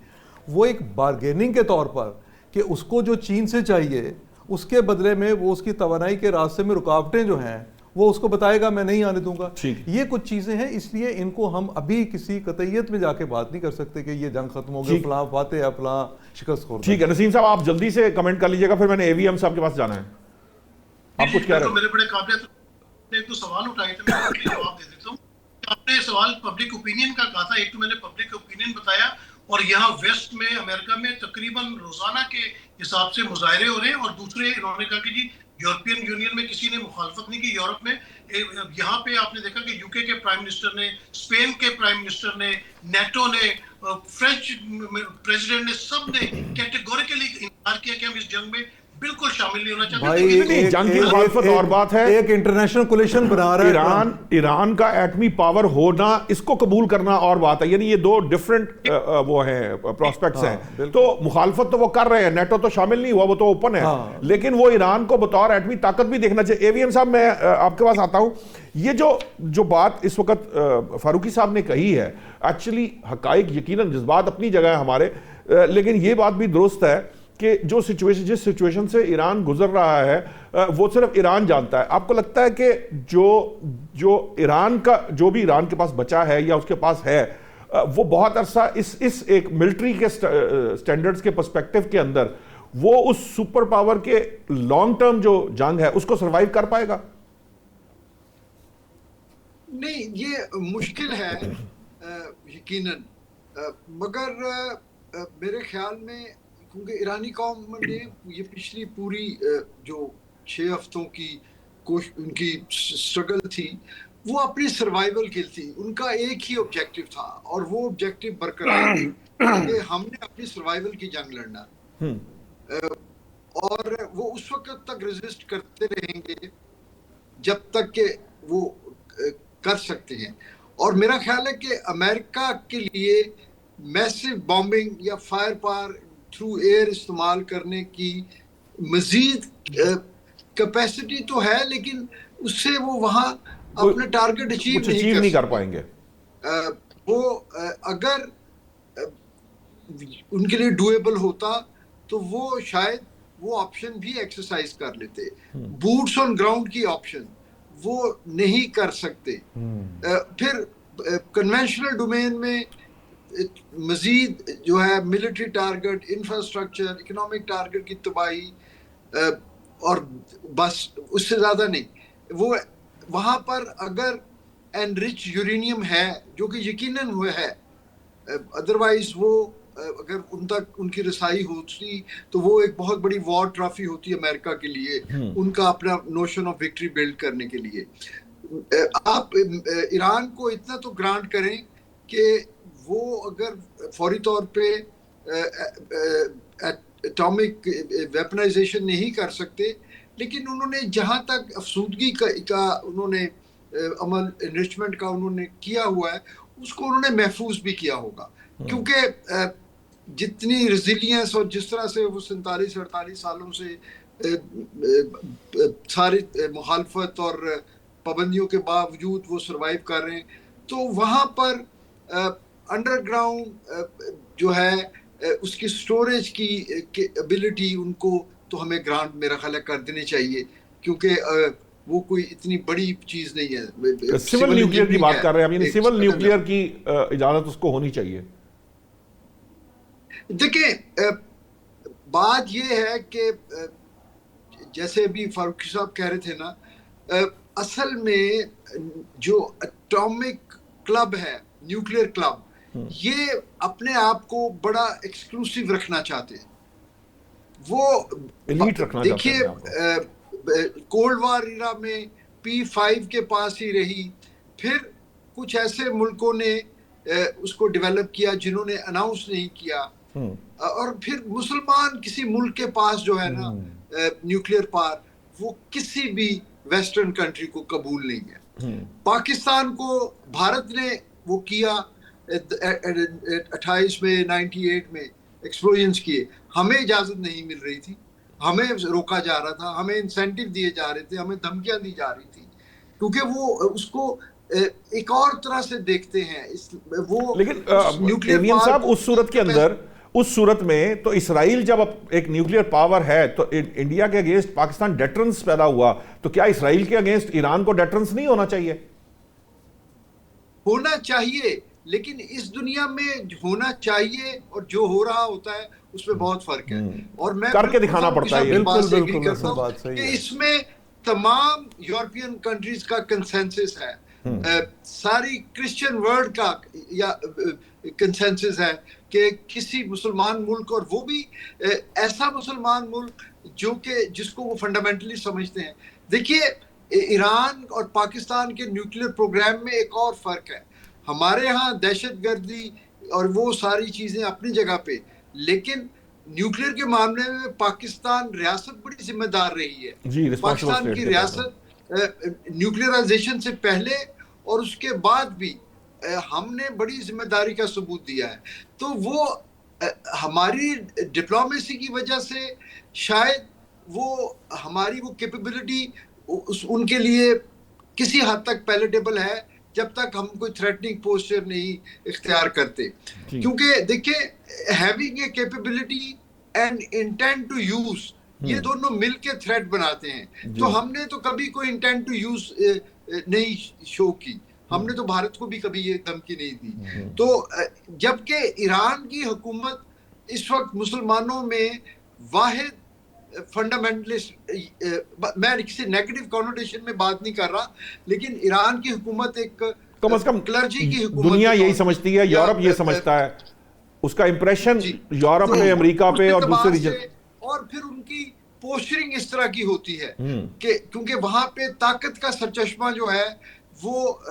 Speaker 5: वो एक बारगेनिंग के तौर पर कि उसको जो चीन से चाहिए उसके बदले में वो उसकी तवानाई के रास्ते में रुकावटें जो हैं वो उसको बताएगा, मैं नहीं आने दूंगा। ये कुछ चीजें हैं, इसलिए इनको हम अभी किसी कतईयत में जाके बात नहीं कर सकते कि ये जंग खत्म हो गई, फलां फाते या फलां शिकस्त खोर।
Speaker 1: ठीक है नसीम साहब, आप जल्दी से कमेंट कर लीजिएगा, फिर मैंने एवीएम साहब के पास जाना है। आप कुछ कह रहे हैं?
Speaker 4: मेरे बड़े काबिलियत एक तो सवाल उठाए थे, मैं जवाब दे देता हूँ। आपने सवाल पब्लिक ओपिनियन का कहा था, एक तो मैंने पब्लिक ओपिनियन बताया, और यहाँ वेस्ट में अमेरिका में तकरीबन रोजाना के हिसाब से मुजाहरे हो रहे हैं। और दूसरे इन्होंने कहा कि जी यूरोपियन यूनियन में किसी ने मुखालफत नहीं की, यूरोप में यहाँ पे आपने देखा कि यूके के प्राइम मिनिस्टर ने, स्पेन के प्राइम मिनिस्टर ने, नेटो ने, फ्रेंच प्रेसिडेंट ने, सब ने कैटेगोरिकली इनकार किया कि हम इस जंग में बिल्कुल शामिल नहीं होना चाहते।
Speaker 5: भाई
Speaker 1: जंग की मुखालफत और बात है,
Speaker 5: एक इंटरनेशनल कोलिशन बना रहा है
Speaker 1: ईरान का एटमी पावर होना, इसको कबूल करना और बात है। यानी ये दो डिफरेंट वो हैं प्रोस्पेक्ट्स हैं। तो मुखालफत तो वो कर रहे हैं, नेटो तो शामिल नहीं हुआ, वो तो ओपन है, लेकिन वो ईरान को बतौर एटमी ताकत भी देखना चाहिए। एवीएम साहब, मैं आपके पास आता हूं। ये जो बात इस वक्त फारूकी साहब ने कही है, एक्चुअली हकाइक यकीनन जज्बात अपनी जगह है हमारे, लेकिन ये बात भी दुरुस्त है कि जिस सिचुएशन से ईरान गुजर रहा है वो सिर्फ ईरान जानता है। आपको लगता है कि जो ईरान का, जो भी ईरान के पास बचा है या उसके पास है, वो बहुत अरसा इस एक मिलिट्री के स्टैंडर्ड्स के पर्सपेक्टिव के अंदर वो उस सुपर पावर के लॉन्ग टर्म जो जंग है उसको सर्वाइव कर पाएगा?
Speaker 2: नहीं, ये मुश्किल है यकीनन, मगर मेरे ख्याल में, क्योंकि ईरानी कौम ने ये पिछली पूरी जो 6 हफ्तों की उनकी स्ट्रगल थी, वो अपनी सर्वाइवल की थी। उनका एक ही ऑब्जेक्टिव था और वो ऑब्जेक्टिव बरकरार है कि हमने अपनी सर्वाइवल की जंग लड़ना, और वो उस वक्त तक रेजिस्ट करते रहेंगे जब तक कि वो कर सकते हैं। और मेरा ख्याल है कि अमेरिका के लिए मैसिव बॉम्बिंग या फायर पावर थ्रू एयर इस्तेमाल करने की मजीद कैपेसिटी तो है, लेकिन उससे वो वहाँ अपना टारगेट अचीव नहीं कर पाएंगे। वो अगर उनके लिए डुएबल होता तो वो शायद वो ऑप्शन भी एक्सरसाइज कर लेते। बूट्स ऑन ग्राउंड की ऑप्शन वो नहीं कर सकते। फिर कन्वेंशनल डोमेन में मजीद जो है military target, infrastructure, economic target की तबाही, और बस उससे ज़्यादा नहीं। वो वहाँ पर अगर एनरिच यूरेनियम है, जो कि यकीनन हुआ है, अदरवाइज वो अगर उन तक उनकी रसाई होती तो वो एक बहुत बड़ी वॉर ट्रॉफी होती अमेरिका के लिए, उनका अपना नोशन ऑफ विक्ट्री बिल्ड करने के लिए। आप ईरान को इतना तो ग्रांट करें कि वो अगर फौरी तौर पे एटॉमिक वेपनाइजेशन नहीं कर सकते, लेकिन उन्होंने जहाँ तक अफसूदगी का उन्होंने अमल, एनरिचमेंट का उन्होंने किया हुआ है, उसको उन्होंने महफूज भी किया होगा। क्योंकि जितनी रेजिलियंस और जिस तरह से वो 47-48 सालों से सारी मुखालफत और पाबंदियों के बावजूद वो सरवाइव कर रहे हैं, तो वहाँ पर अंडरग्राउंड जो है उसकी स्टोरेज की एबिलिटी उनको तो हमें ग्रांट मेरा ख्याल कर देनी चाहिए, क्योंकि वो कोई इतनी बड़ी चीज नहीं है।
Speaker 1: सिविल न्यूक्लियर की बात कर रहे हैं, सिविल न्यूक्लियर की इजाजत उसको होनी चाहिए।
Speaker 2: देखिए, बात ये है कि जैसे भी फारूकी साहब कह रहे थे ना, असल में जो एटॉमिक क्लब है, न्यूक्लियर क्लब, ये अपने आप को बड़ा एक्सक्लूसिव रखना चाहते हैं। वो
Speaker 1: एलीट रखना चाहते हैं।
Speaker 2: देखिए, कोल्ड वार इरा में P5 के पास ही रही, फिर कुछ ऐसे मुल्कों ने उसको डेवलप किया जिन्होंने अनाउंस नहीं किया, और फिर मुसलमान किसी मुल्क के पास जो है ना न्यूक्लियर पावर, वो किसी भी वेस्टर्न कंट्री को कबूल नहीं है। पाकिस्तान को भारत ने वो किया 28 में 98 में एक्सप्लोजन्स किए, हमें इजाजत नहीं मिल रही थी, हमें रोका जा रहा था, हमें इंसेंटिव दिए जा रहे थे, हमें धमकियां दी जा रही थी, क्योंकि वो उसको एक और तरह से देखते हैं वो।
Speaker 1: लेकिन एवियन साहब, उस सूरत के अंदर, उस सूरत में तो इसराइल जब एक न्यूक्लियर पावर है तो इंडिया के अगेंस्ट पाकिस्तान डेटरेंस पैदा हुआ, तो क्या इसराइल के अगेंस्ट ईरान को डेटरेंस नहीं होना चाहिए?
Speaker 2: होना चाहिए, लेकिन इस दुनिया में होना चाहिए और जो हो रहा होता है उसमें बहुत फर्क है। और मैं
Speaker 1: करके दिखाना पड़ता है।
Speaker 5: बिल्कुल,
Speaker 2: इसमें तमाम यूरोपियन कंट्रीज का कंसेंसस है, सारी क्रिश्चियन वर्ल्ड का या कंसेंसस है कि किसी मुसलमान मुल्क, और वो भी ऐसा मुसलमान मुल्क जो कि जिसको वो फंडामेंटली समझते हैं। देखिए ईरान और पाकिस्तान के न्यूक्लियर प्रोग्राम में एक और फर्क है। हमारे यहाँ दहशतगर्दी और वो सारी चीजें अपनी जगह पे, लेकिन न्यूक्लियर के मामले में पाकिस्तान रियासत बड़ी जिम्मेदार रही है। पाकिस्तान की रियासत न्यूक्लियराइजेशन से पहले और उसके बाद भी हमने बड़ी जिम्मेदारी का सबूत दिया है। तो वो हमारी डिप्लोमेसी की वजह से शायद वो हमारी वो कैपेबिलिटी उनके लिए किसी हद तक पैलेटेबल है, जब तक हम कोई थ्रेटनिंग पोस्चर नहीं इख्तियार करते। क्योंकि देखिए having a capability and intent to use, ये दोनों मिलके थ्रेट बनाते हैं। तो हमने तो कभी कोई इंटेंट टू यूज नहीं शो की, हमने तो भारत को भी कभी ये धमकी नहीं दी। तो जबकि ईरान की हुकूमत इस वक्त मुसलमानों में वाहिद फंडामेंटलिस्ट, मैं किसी नेगेटिव कॉनोटेशन में बात नहीं कर रहा, लेकिन ईरान की हुकूमत एक
Speaker 1: कम से कम
Speaker 2: क्लर्जी की हुकूमत,
Speaker 1: दुनिया यही समझती है, यूरोप ये समझता है, उसका इंप्रेशन यूरोप पे, अमेरिका पे और दूसरे रीजन,
Speaker 2: और फिर उनकी पोस्चरिंग इस तरह की होती है कि क्योंकि वहां पे ताकत का सरचश्मा जो है वो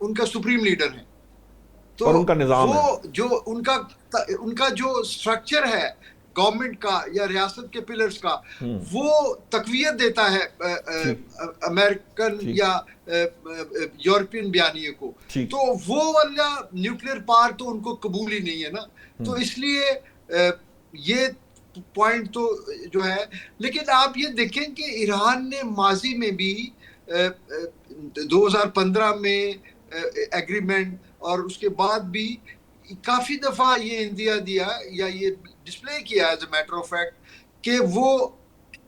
Speaker 2: उनका सुप्रीम लीडर है, तो
Speaker 1: और उनका निजाम
Speaker 2: वो
Speaker 1: है।
Speaker 2: जो उनका जो स्ट्रक्चर है गवर्नमेंट का या रियासत के पिलर्स का, वो तकवीयत देता है अमेरिकन या यूरोपियन बयानिए को। तो वो वाला न्यूक्लियर पावर तो उनको कबूल ही नहीं है ना। तो इसलिए ये पॉइंट तो जो है, लेकिन आप ये देखें कि ईरान ने माजी में भी 2015 में एग्रीमेंट और उसके बाद भी काफी दफा ये इंदिया दिया या ये डिस्प्ले किया as a matter of fact कि वो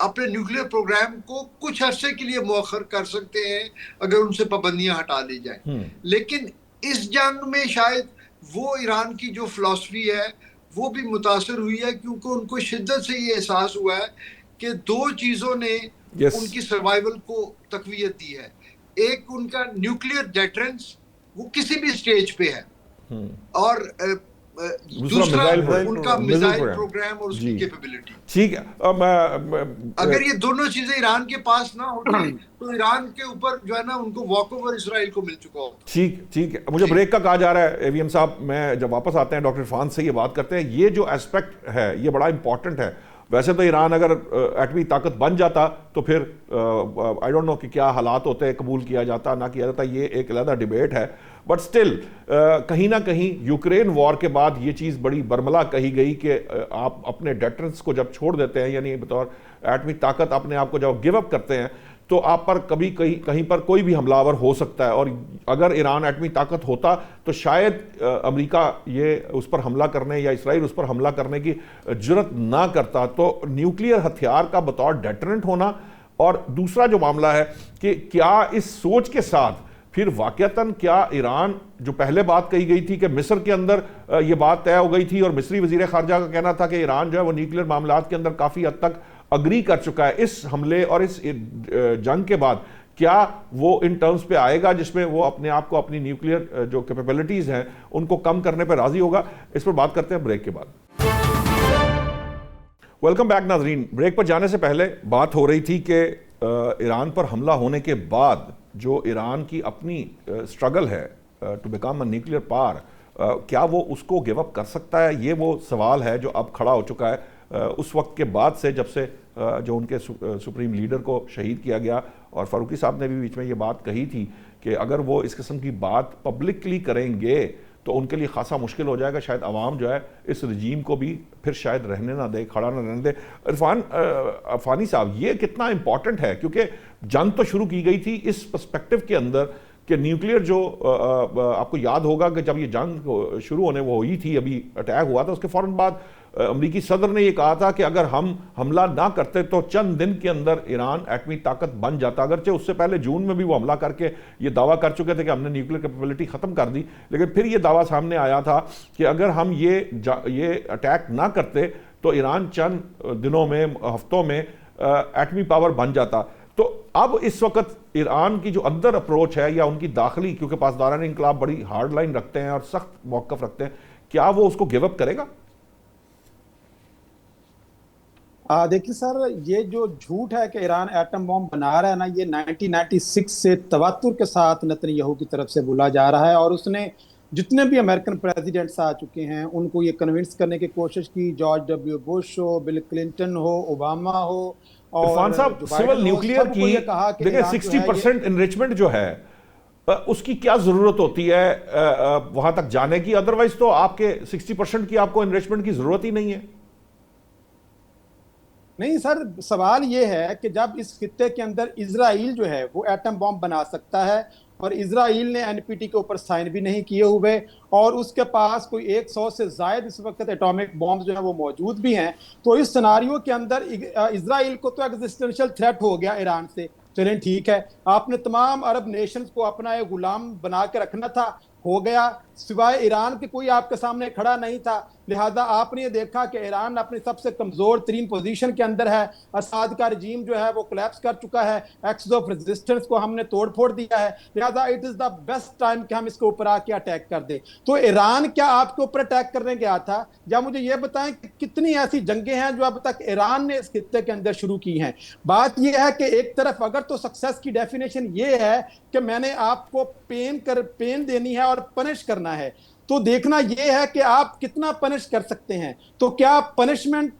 Speaker 2: अपने न्यूक्लियर प्रोग्राम को कुछ अरसे के लिए मौखर कर सकते हैं अगर उनसे पाबंदियां हटा ली जाए। लेकिन इस जंग में शायद वो ईरान की जो फिलॉसफी है वो भी मुतासर हुई है, क्योंकि उनको शिद्दत से ये एहसास हुआ है कि दो चीजों ने उनकी सर्वाइवल को तकवीयत दी है। एक उनका न्यूक्लियर डेटरेंस, वो किसी भी स्टेज पे है, और दूसरा उनका मिसाइल प्रोग्राम और उसकी कैपेबिलिटी।
Speaker 1: ठीक है,
Speaker 2: अगर ये दोनों चीजें ईरान के पास ना होती तो ईरान के ऊपर जो है ना उनको वॉकओवर इसराइल को मिल चुका होता।
Speaker 1: ठीक है, मुझे ब्रेक का कहा जा रहा है एवीएम साहब। मैं जब वापस आते हैं डॉक्टर इरफान से ये बात करते हैं, ये जो एस्पेक्ट है ये बड़ा इंपॉर्टेंट है। वैसे तो ईरान अगर एटमी ताकत बन जाता तो फिर आई डोंट नो कि क्या हालात होते, कबूल किया जाता ना किया जाता, ये एक अलग डिबेट है। बट स्टिल कहीं ना कहीं यूक्रेन वॉर के बाद ये चीज़ बड़ी बरमला कही गई कि आप अपने डेटरेंस को जब छोड़ देते हैं, यानी बतौर एटमी ताकत अपने आप को जब गिव अप करते हैं, तो आप पर कभी कहीं पर कोई भी हमलावर हो सकता है। और अगर ईरान एटमी ताकत होता तो शायद अमेरिका ये उस पर हमला करने या इसराइल उस पर हमला करने की जुर्रत ना करता। तो न्यूक्लियर हथियार का बतौर डेटरेंट होना, और दूसरा जो मामला है कि क्या इस सोच के साथ फिर वाकयातन क्या ईरान, जो पहले बात कही गई थी कि मिस्र के अंदर ये बात तय हो गई थी और मिस्री वजीर खारजा का कहना था कि ईरान जो है वो न्यूक्लियर मामलात के अंदर काफ़ी हद तक अग्री कर चुका है, इस हमले और इस जंग के बाद क्या वो इन टर्म्स पे आएगा जिसमें वो अपने आप को, अपनी न्यूक्लियर जो कैपेबिलिटीज़ हैं उनको कम करने पर राजी होगा? इस पर बात करते हैं ब्रेक के बाद। वेलकम बैक नाजरीन। ब्रेक पर जाने से पहले बात हो रही थी कि ईरान पर हमला होने के बाद जो ईरान की अपनी स्ट्रगल है to become a nuclear power, क्या वो उसको गिव अप कर सकता है? ये वो सवाल है जो अब खड़ा हो चुका है उस वक्त के बाद से, जब से जो उनके सुप्रीम लीडर को शहीद किया गया। और फारूकी साहब ने भी बीच में ये बात कही थी कि अगर वो इस किस्म की बात पब्लिकली करेंगे तो उनके लिए खासा मुश्किल हो जाएगा। शायद अवाम जो है इस रजीम को भी फिर शायद रहने ना दे, खड़ा ना रहने दे। इरफान अफानी साहब, ये कितना इंपॉर्टेंट है? क्योंकि जंग तो शुरू की गई थी इस पर्सपेक्टिव के अंदर कि न्यूक्लियर जो आपको याद होगा कि जब ये जंग शुरू होने वो हुई थी, अभी अटैक हुआ था, उसके फ़ौरन बाद अमरीकी सदर ने ये कहा था कि अगर हम हमला ना करते तो चंद दिन के अंदर ईरान एटमी ताकत बन जाता। अगरचे उससे पहले जून में भी वो हमला करके ये दावा कर चुके थे कि हमने न्यूक्लियर कैपेबिलिटी ख़त्म कर दी, लेकिन फिर ये दावा सामने आया था कि अगर हम ये अटैक ना करते तो ईरान चंद दिनों में, हफ्तों में एटमी पावर बन जाता। तो अब इस वक्त ईरान की जो अंदर अप्रोच है या उनकी दाखिली, क्योंकि पासदारान इंकलाब बड़ी हार्ड लाइन रखते हैं और सख्त मौक़िफ़ रखते हैं, क्या वो उसको गिव अप करेगा?
Speaker 3: देखिए सर, ये जो झूठ है कि ईरान एटम बॉम्ब बना रहा है ना, ये 1996 से तवातुर के साथ नेतन्याहू की तरफ से बोला जा रहा है। और उसने जितने भी अमेरिकन प्रेसिडेंट्स आ चुके हैं उनको ये कन्विंस करने की कोशिश की, जॉर्ज डब्ल्यू बुश हो, बिल क्लिंटन हो, ओबामा हो,
Speaker 1: इरफान साहब, सिविल न्यूक्लियर की देखिए 60% इनरिचमेंट जो है उसकी क्या जरूरत होती है वहां तक जाने की? अदरवाइज तो आपके 60% की आपको इनरिचमेंट की जरूरत ही नहीं है।
Speaker 3: नहीं सर, सवाल ये है कि जब इस खित्ते के अंदर इजराइल जो है वो एटम बॉम्ब बना सकता है और इजराइल ने एनपीटी के ऊपर साइन भी नहीं किए हुए और उसके पास कोई 100 से ज्यादा इस वक्त एटॉमिक बॉम्ब जो है वो मौजूद भी हैं, तो इस सिनारियो के अंदर इजराइल को तो एग्जिस्टेंशियल थ्रेट हो गया ईरान से। चलें ठीक है, आपने तमाम अरब नेशंस को अपना एक गुलाम बना के रखना था, हो गया। सिवाय ईरान के कोई आपके सामने खड़ा नहीं था, लिहाजा आपने ये देखा कि ईरान अपनी सबसे कमजोर तरीन पोजीशन के अंदर है। असाद का रजीम जो है वो कोलैप्स कर चुका है, एक्स ऑफ रेजिस्टेंस को हमने तोड़ फोड़ दिया है, लिहाजा it is the best time कि हम इसके ऊपर आके अटैक कर दे। तो ईरान क्या आपके ऊपर अटैक करने गया था? या मुझे ये बताएं कि कितनी ऐसी जंगें हैं जो अब तक ईरान ने इस खित्ते के अंदर शुरू की हैं? बात यह है कि एक तरफ अगर तो सक्सेस की डेफिनेशन ये है कि मैंने आपको पेन देनी है और पनिश करना है, तो देखना यह है कि आप कितना पनिश कर सकते हैं। तो क्या पनिशमेंट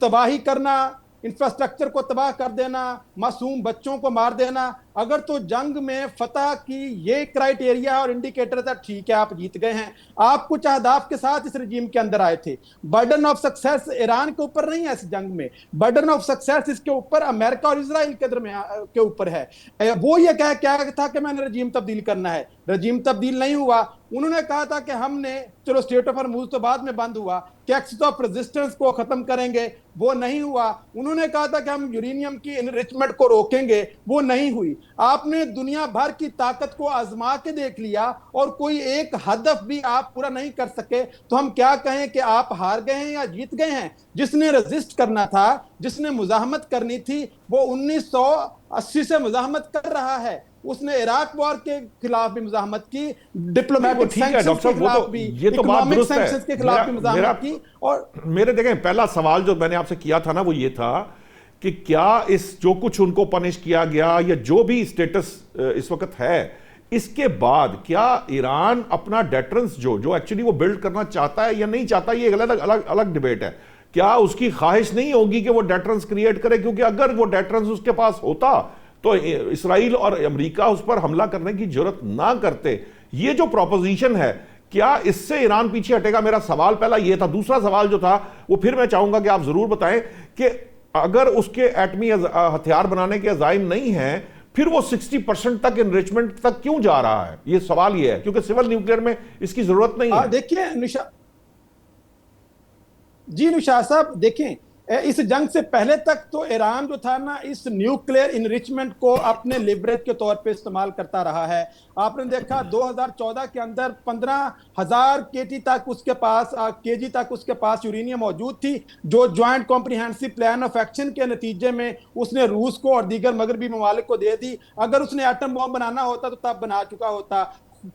Speaker 3: तबाही करना, इंफ्रास्ट्रक्चर को तबाह कर देना, मासूम बच्चों को मार देना, अगर तो जंग में फतह की ये क्राइटेरिया और इंडिकेटर था, ठीक है आप जीत गए हैं, आप कुछ अहदाफ के साथ इस रजीम के अंदर आए थे। बर्डन ऑफ सक्सेस ईरान के ऊपर नहीं है इस जंग में, बर्डन ऑफ सक्सेस इसके ऊपर अमेरिका और इजराइल के दरमियान के ऊपर है। वो ये क्या था कि मैंने रजीम तब्दील करना है, रजीम तब्दील नहीं हुआ। उन्होंने कहा था कि हमने, चलो स्टेट ऑफ हॉर्मुज़ तो बाद में बंद हुआ, कि एक्सिस ऑफ रेजिस्टेंस को खत्म करेंगे, वो नहीं हुआ। उन्होंने कहा था कि हम यूरेनियम की एनरिचमेंट को रोकेंगे, वो नहीं हुई। आपने दुनिया भर की ताकत को आजमा के देख लिया और कोई एक हदफ भी आप पूरा नहीं कर सके, तो हम क्या कहें कि आप हार गए हैं या जीत गए हैं? जिसने रेजिस्ट करना था, जिसने मुजाहमत करनी थी, वो 1980 से मुजाहमत कर रहा है। उसने इराक वॉर के खिलाफ भी मुजाहमत की, डिप्लोमेटिक सैंक्शंस के खिलाफ भी, इकोनॉमिक सैंक्शंस के खिलाफ भी मुजाहमत की। और
Speaker 1: मेरे देखें, पहला सवाल जो मैंने आपसे किया था ना, वो ये था कि क्या इस जो कुछ उनको पनिश किया गया या जो भी स्टेटस इस वक्त है, इसके बाद क्या ईरान अपना डेटरेंस जो एक्चुअली वो बिल्ड करना चाहता है या नहीं चाहता, ये अलग डिबेट है। क्या उसकी ख्वाहिश नहीं होगी कि वो डेटरेंस क्रिएट करे? क्योंकि अगर वो डेटरेंस उसके पास होता तो इसराइल और अमेरिका उस पर हमला करने की जरूरत ना करते। ये जो प्रोपोजिशन है, क्या इससे ईरान पीछे हटेगा? मेरा सवाल पहला ये था। दूसरा सवाल जो था वो फिर मैं चाहूंगा कि आप जरूर बताएं कि अगर उसके एटमी हथियार बनाने के अज़ाइम नहीं है, फिर वो 60% तक एनरिचमेंट तक क्यों जा रहा है? ये सवाल ये है, क्योंकि सिविल न्यूक्लियर में इसकी जरूरत नहीं है।
Speaker 3: देखिए निशात साहब, देखें, इस जंग से पहले तक तो ईरान जो था ना, इस न्यूक्लियर इनरिचमेंट को अपने लिबरेज के तौर पे इस्तेमाल करता रहा है। आपने देखा 2014 के अंदर 15,000 केजी तक उसके पास यूरेनियम मौजूद थी, जो joint comprehensive plan of action के नतीजे में उसने रूस को और दीगर मगरबी ममालिक को दे दी। अगर उसने एटम बॉम्ब बनाना होता तो तब बना चुका होता।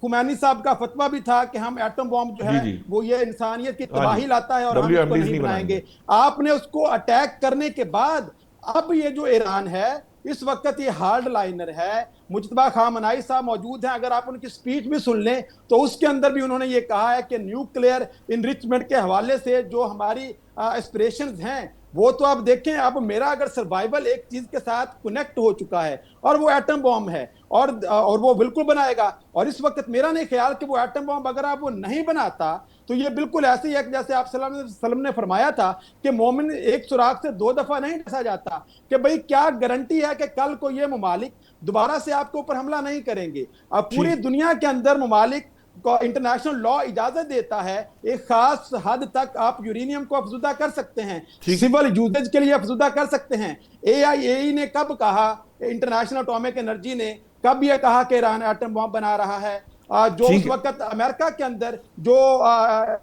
Speaker 3: खुमैनी साहब का फतवा भी था कि हम एटम बॉम्ब जो है वो ये इंसानियत की तबाही लाता है और हम इसको नहीं बनाएंगे। आपने उसको अटैक करने के बाद अब ये जो ईरान है इस वक्त ये हार्ड लाइनर है। मुजतबा खामनाई साहब मौजूद हैं, अगर आप उनकी स्पीच भी सुन लें तो उसके अंदर भी उन्होंने ये कहा है कि न्यूक्लियर इनरिचमेंट के हवाले से जो हमारी एस्पिरेशंस हैं वो तो आप देखें, अब मेरा अगर सर्वाइवल एक चीज के साथ कनेक्ट हो चुका है और वो एटम बॉम्ब है, और वो बिल्कुल बनाएगा। और इस वक्त मेरा नहीं ख्याल कि वो एटम बॉम्ब अगर आप वो नहीं बनाता तो ये बिल्कुल ऐसे ही है जैसे आप सल्लम ने फरमाया था कि मोमिन एक सुराख से 2 दफा नहीं डसा जाता, कि भाई क्या गारंटी है कि कल को ये ममालिक दोबारा से आपके ऊपर हमला नहीं करेंगे। अब पूरी दुनिया के अंदर ममालिक को इंटरनेशनल लॉ इजाजत देता है एक खास हद तक आप यूरेनियम को अफजुदा कर सकते हैं, सिविल यूजेज के लिए अफजुदा कर सकते हैं। AIAE ने कब कहा, इंटरनेशनल एटॉमिक एनर्जी ने कब यह कहा कि ईरान एटम बॉम्ब बना रहा है? जो उस वक्त अमेरिका के अंदर जो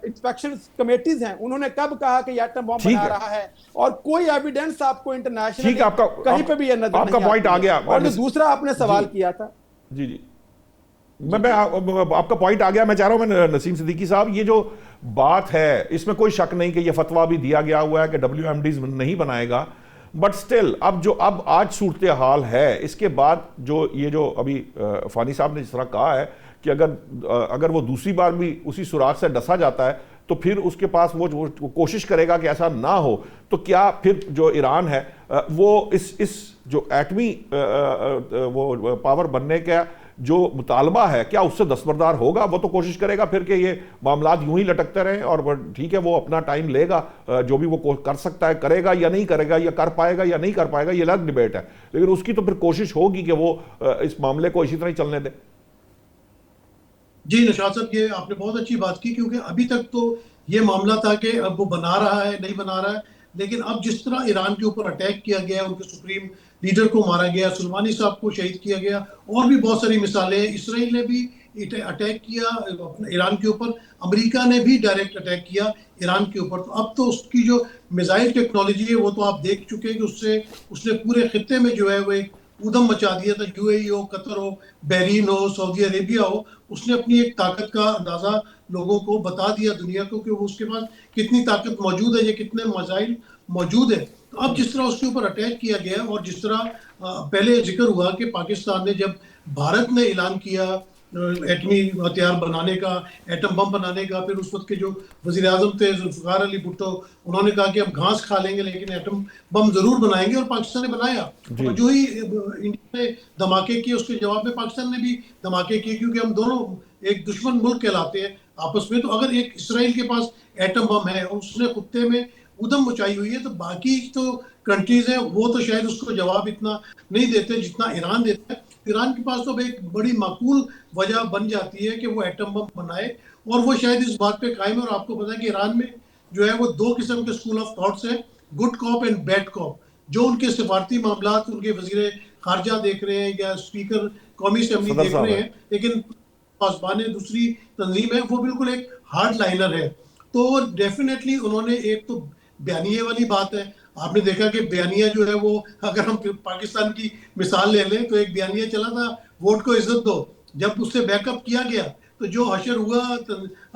Speaker 3: इंस्पेक्शन कमेटीज हैं उन्होंने कब कहा कि एटम बॉम्ब बना रहा है? और कोई एविडेंस आपको इंटरनेशनल कहीं पे भी नजर
Speaker 1: आपका पॉइंट आ गया।
Speaker 3: और दूसरा आपने सवाल किया था,
Speaker 1: जी जी मैं आपका पॉइंट आ गया। मैं चाह रहा हूं मैं नसीम सिद्दीकी साहब, ये जो बात है इसमें कोई शक नहीं कि ये फतवा भी दिया गया हुआ है कि WMDs नहीं बनाएगा, बट स्टिल अब आज सूरत हाल है इसके बाद जो अभी फानी साहब ने जिस तरह कहा है कि अगर वो दूसरी बार भी उसी सुराख से डसा जाता है तो फिर उसके पास वो कोशिश करेगा कि ऐसा ना हो, तो क्या फिर जो ईरान है वो इस जो एटमी वो पावर बनने का जो मुतालबा है क्या उससे दस्तबरदार होगा? वो तो कोशिश करेगा फिर कि ये मामलात यूं ही लटकते रहें और ठीक है वो अपना टाइम लेगा, जो भी वो कर सकता है करेगा या नहीं करेगा, या कर पाएगा या नहीं कर पाएगा, ये अलग डिबेट है, लेकिन उसकी तो फिर कोशिश होगी कि वो इस मामले को इसी तरह ही चलने दे।
Speaker 4: जी निशात साहब, ये आपने बहुत अच्छी बात की, क्योंकि अभी तक तो ये मामला था कि अब वो बना रहा है नहीं बना रहा है, लेकिन अब जिस तरह ईरान के ऊपर अटैक किया गया, उनके सुप्रीम लीडर को मारा गया, सुलेमानी साहब को शहीद किया गया, और भी बहुत सारी मिसालें हैं। इसराइल ने भी अटैक किया ईरान के ऊपर, अमेरिका ने भी डायरेक्ट अटैक किया ईरान के ऊपर। तो अब तो उसकी जो मिसाइल टेक्नोलॉजी है वो तो आप देख चुके हैं कि उसने पूरे खित्ते में जो है वो एक ऊधम मचा दिया था। UAE हो, कतर हो, बहरीन हो, सऊदी अरेबिया हो, उसने अपनी एक ताकत का अंदाजा लोगों को बता दिया, दुनिया को, कि वो उसके पास कितनी ताकत मौजूद है, ये कितने मिसाइल मौजूद है। तो अब जिस तरह उसके ऊपर अटैक किया गया, और जिस तरह पहले जिक्र हुआ कि पाकिस्तान ने, जब भारत ने ऐलान किया एटमी हथियार बनाने का, एटम बम बनाने का, फिर उस वक्त के जो वजीर आजम थे जुल्फिकार अली भुट्टो, उन्होंने कहा कि हम घास खा लेंगे लेकिन एटम बम जरूर बनाएंगे, और पाकिस्तान ने बनाया। और जो ही इंडिया ने धमाके किए उसके जवाब में पाकिस्तान ने भी धमाके किए, क्योंकि हम दोनों एक दुश्मन मुल्क कहलाते हैं आपस में। तो अगर एक इसराइल के पास एटम बम है और उसने कुत्ते में उधम मचाई हुई है, तो बाकी तो कंट्रीज हैं वो तो शायद उसको जवाब इतना नहीं देते जितना ईरान देता है। ईरान के पास तो एक बड़ी माकूल वजह बन जाती है कि वो एटम बम बनाए, और वो शायद इस बात पे कायम है। और आपको पता है कि ईरान में जो है वो 2 किस्म के स्कूल ऑफ थॉट्स हैं, good cop and bad cop. जो उनके सिफारती मामलात उनके वजीर खारजा देख रहे हैं या स्पीकर कौमी असेंबली देख रहे हैं, लेकिन पासबान दूसरी तंजीम है, वो बिल्कुल एक हार्ड लाइनर है। तो डेफिनेटली उन्होंने, एक तो बयानिए वाली बात है, आपने देखा कि बयानिया जो है वो, अगर हम पाकिस्तान की मिसाल ले लें तो एक बयानिया चला था, वोट को इज्जत दो। जब उससे बैकअप किया गया तो जो हशर हुआ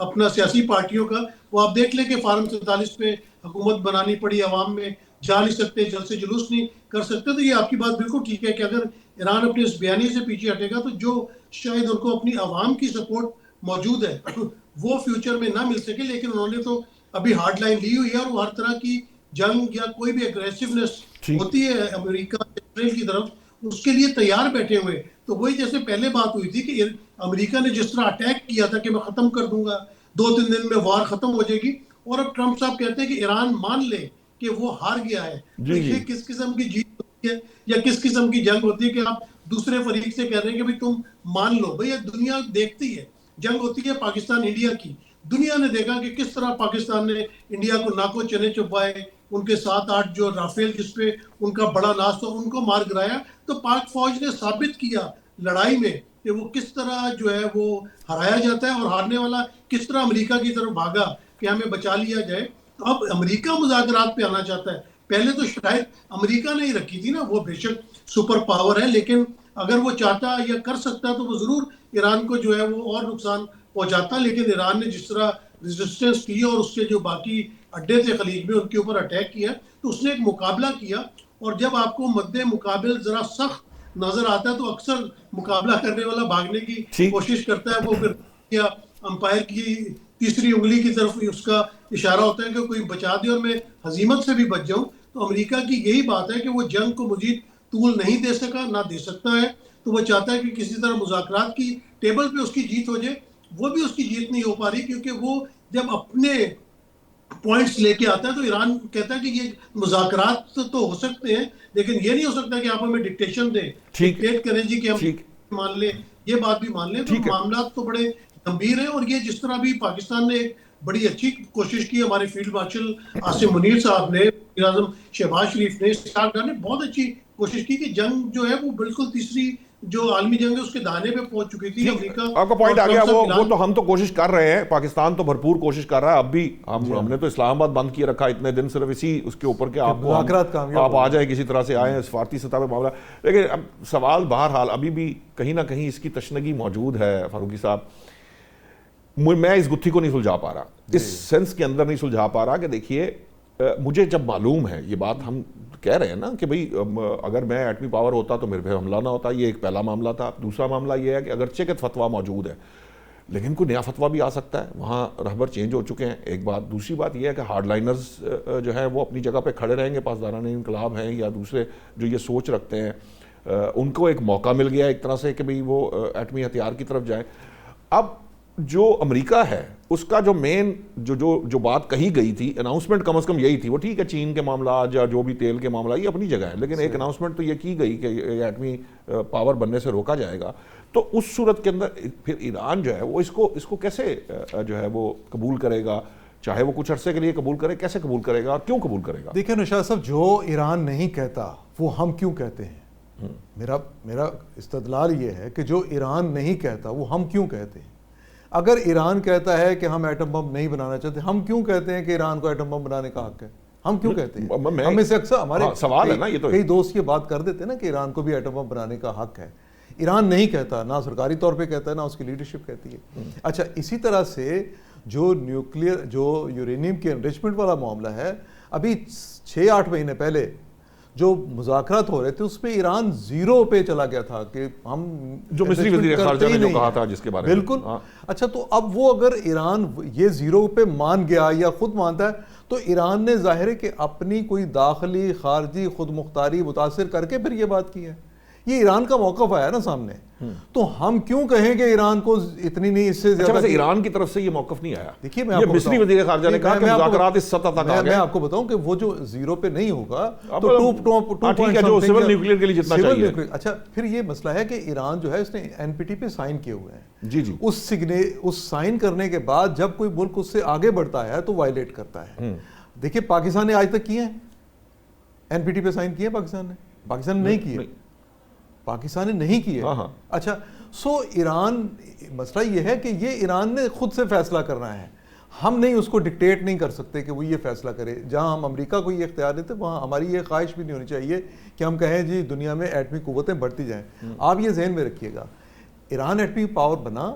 Speaker 4: अपना सियासी पार्टियों का, वो आप देख लें कि फार्म 47 पे हुकूमत बनानी पड़ी, अवाम में जा नहीं सकते, जल से जुलूस नहीं कर सकते। तो ये आपकी बात बिल्कुल ठीक है कि अगर ईरान अपने इस बयानी से पीछे हटेगा तो जो शायद उनको अपनी आवाम की सपोर्ट मौजूद है वो फ्यूचर में ना मिल सके। लेकिन उन्होंने तो अभी हार्ड लाइन ली हुई है, और वो हर तरह की जंग या कोई भी एग्रेसिवनेस होती है अमेरिका इसराइल की तरफ, उसके लिए तैयार बैठे हुए। तो वही जैसे पहले बात हुई थी कि अमेरिका ने जिस तरह अटैक किया था कि मैं खत्म कर दूंगा, 2-3 दिन में वार खत्म हो जाएगी, और अब ट्रंप साहब कहते हैं कि ईरान मान ले कि वो हार गया है। तो ये किस किस्म की जीत होती है या किस किस्म की जंग होती है कि आप दूसरे फरीक से कह रहे हैं कि भाई तुम मान लो। भैया दुनिया देखती है, जंग होती है पाकिस्तान इंडिया की। दुनिया ने देखा कि किस तरह पाकिस्तान ने इंडिया को नाको चने चुपाए, उनके 7-8 जो राफेल जिसपे उनका बड़ा नाश था उनको मार गिराया। तो पाक फौज ने साबित किया लड़ाई में कि वो किस तरह जो है वो हराया जाता है, और हारने वाला किस तरह अमेरिका की तरफ भागा कि हमें बचा लिया जाए। तो अब अमेरिका मुज़ाकरात पे आना चाहता है। पहले तो शायद अमेरिका ने ही रखी थी ना, वो बेशक सुपर पावर है, लेकिन अगर वो चाहता या कर सकता तो वो जरूर ईरान को जो है वो और नुकसान पहुंचाता। लेकिन ईरान ने जिस तरह रेजिस्टेंस की और उसके जो बाकी अड्डे थे खलीज में उनके ऊपर अटैक किया, तो उसने एक मुकाबला किया, और जब आपको मद्दे मुकाबिल जरा सख्त नजर आता है तो अक्सर मुकाबला करने वाला भागने की कोशिश करता है, वो फिर या अंपायर की तीसरी उंगली की तरफ उसका इशारा होता है कि कोई बचा दे और मैं हजीमत से भी बच जाऊं। तो अमेरिका की यही बात है कि वो जंग को मजीद तूल नहीं दे सका, ना दे सकता है, तो वो चाहता है कि किसी तरह मुज़ाकरात की टेबल पे उसकी जीत हो जाए। वो भी उसकी जीत नहीं हो पा रही, क्योंकि वो जब अपने पॉइंट्स लेके आता है तो ईरान कहता है कि ये मुज़ाकरात तो हो सकते हैं, लेकिन ये नहीं हो सकता कि आप हमें डिक्टेशन दें, डिक्टेट करें जी कि हम मान लें, ये बात भी मान लें। तो मामला तो बड़े गंभीर है। और ये जिस तरह भी पाकिस्तान ने बड़ी अच्छी कोशिश की, हमारे फील्ड मार्शल आसिम मुनीर साहब ने, वज़ीर-ए-आज़म शहबाज शरीफ ने, इस्हाक डार ने बहुत अच्छी कोशिश की कि जंग जो है वो बिल्कुल तीसरी जो आलमी जंग है उसके दाने पे पहुंच चुकी थी। अमेरिका
Speaker 1: आपका पॉइंट आ गया, वो तो हम तो कोशिश कर रहे हैं, पाकिस्तान तो भरपूर कोशिश कर रहा है। अब भी हमने तो इस्लामाबाद बंद किए रखा इतने दिन सिर्फ इसी उसके ऊपर के आपको आप आ जाए, किसी तरह से आए, सफारती सतह पे मामला। लेकिन अब सवाल बहरहाल अभी भी कहीं ना कहीं इसकी तशनगी मौजूद है। फारूकी साहब, मैं इस गुत्थी को नहीं सुलझा पा रहा, इस सेंस के अंदर नहीं सुलझा पा रहा कि देखिए मुझे जब मालूम है, ये बात हम कह रहे हैं ना कि भाई अगर मैं एटमी पावर होता तो मेरे पे हमला ना होता, ये एक पहला मामला था। दूसरा मामला ये है कि अगरचे के फतवा मौजूद है लेकिन कोई नया फतवा भी आ सकता है, वहाँ रहबर चेंज हो चुके हैं, एक बात। दूसरी बात यह है कि हार्डलाइनर्स जो है वो अपनी जगह पे खड़े रहेंगे, पासदारान इनकलाब हैं या दूसरे जो ये सोच रखते हैं, उनको एक मौका मिल गया एक तरह से कि भाई वो एटमी हथियार की तरफ जाए। अब जो अमेरिका है उसका जो मेन जो बात कही गई थी, अनाउंसमेंट कम से कम यही थी, वो ठीक है चीन के मामला या जो भी तेल के मामला ये अपनी जगह है, लेकिन एक अनाउंसमेंट तो ये की गई कि एटमी पावर बनने से रोका जाएगा। तो उस सूरत के अंदर फिर ईरान जो है वो इसको कैसे जो है वो कबूल करेगा, चाहे वो कुछ अरसे के लिए कबूल करे, कैसे कबूल करेगा और क्यों कबूल करेगा?
Speaker 5: देखिए निशात साहब, जो ईरान नहीं कहता वो हम क्यों कहते हैं? मेरा इस्तदलाल ये है कि जो ईरान नहीं कहता वो हम क्यों कहते हैं। अगर ईरान कहता है कि हम एटम बम नहीं बनाना चाहते, हम क्यों कहते हैं कि ईरान को एटम बम बनाने का हक है? हम क्यों कहते हैं? हम से अक्सर हमारे
Speaker 1: सवाल है ना, ये तो
Speaker 5: कई दोस्त ये बात कर देते हैं ना कि ईरान को भी एटम बम बनाने का हक है। ईरान नहीं कहता, ना सरकारी तौर पे कहता है, ना उसकी लीडरशिप कहती है। अच्छा, इसी तरह से जो न्यूक्लियर जो यूरेनियम के एनरिचमेंट वाला मामला है, अभी 6-8 महीने पहले जो मुज़ाकरात हो रहे थे उसमें ईरान जीरो पे चला गया था कि हम
Speaker 1: जो मिस्री वज़ीर ख़ारजा ने जो कहा था जिसके बारे में।
Speaker 5: बिल्कुल। अच्छा, तो अब वो अगर ईरान ये जीरो पे मान गया या खुद मानता है तो ईरान ने जाहिर है कि अपनी कोई दाखिली खारजी खुद मुख्तारी मुतासिर करके फिर ये बात की है। ये ईरान का मौक़िफ़ आया ना सामने, तो हम क्यों कहें कि ईरान को इतनी नहीं, इससे ज्यादा।
Speaker 1: अच्छा, ईरान की तरफ से ये मौक़िफ़ नहीं आया।
Speaker 5: देखिए, मैं आपको
Speaker 1: मिस्री वज़ीर ख़ारजा ने कहा कि मुज़ाकरात इस सतह तक आ गए।
Speaker 5: मैं आपको बताऊं कि वो जो जीरो पे नहीं होगा तो
Speaker 1: ठीक है, जो सिविल न्यूक्लियर के लिए जितना चाहिए।
Speaker 5: अच्छा, फिर ये मसला है कि ईरान जो है इसने एनपीटी पे साइन किए हुए हैं।
Speaker 1: जी।
Speaker 5: उस साइन करने के बाद जब कोई मुल्क उससे आगे बढ़ता है तो वायलेट करता है। देखिए, पाकिस्तान ने आज तक किए हैं, एनपीटी पे साइन किए पाकिस्तान ने नहीं किए, पाकिस्तान ने नहीं किए। अच्छा, सो ईरान, मसला ये है कि ये ईरान ने खुद से फैसला करना है, हम नहीं उसको डिक्टेट नहीं कर सकते कि वो ये फैसला करे। जहां हम अमेरिका को ये इख्तियार देते वहां हमारी ये ख्वाहिश भी नहीं होनी चाहिए कि हम कहें जी दुनिया में एटमी कुव्वतें बढ़ती जाएं। आप ये जहन में रखिएगा, ईरान एटमी पावर बना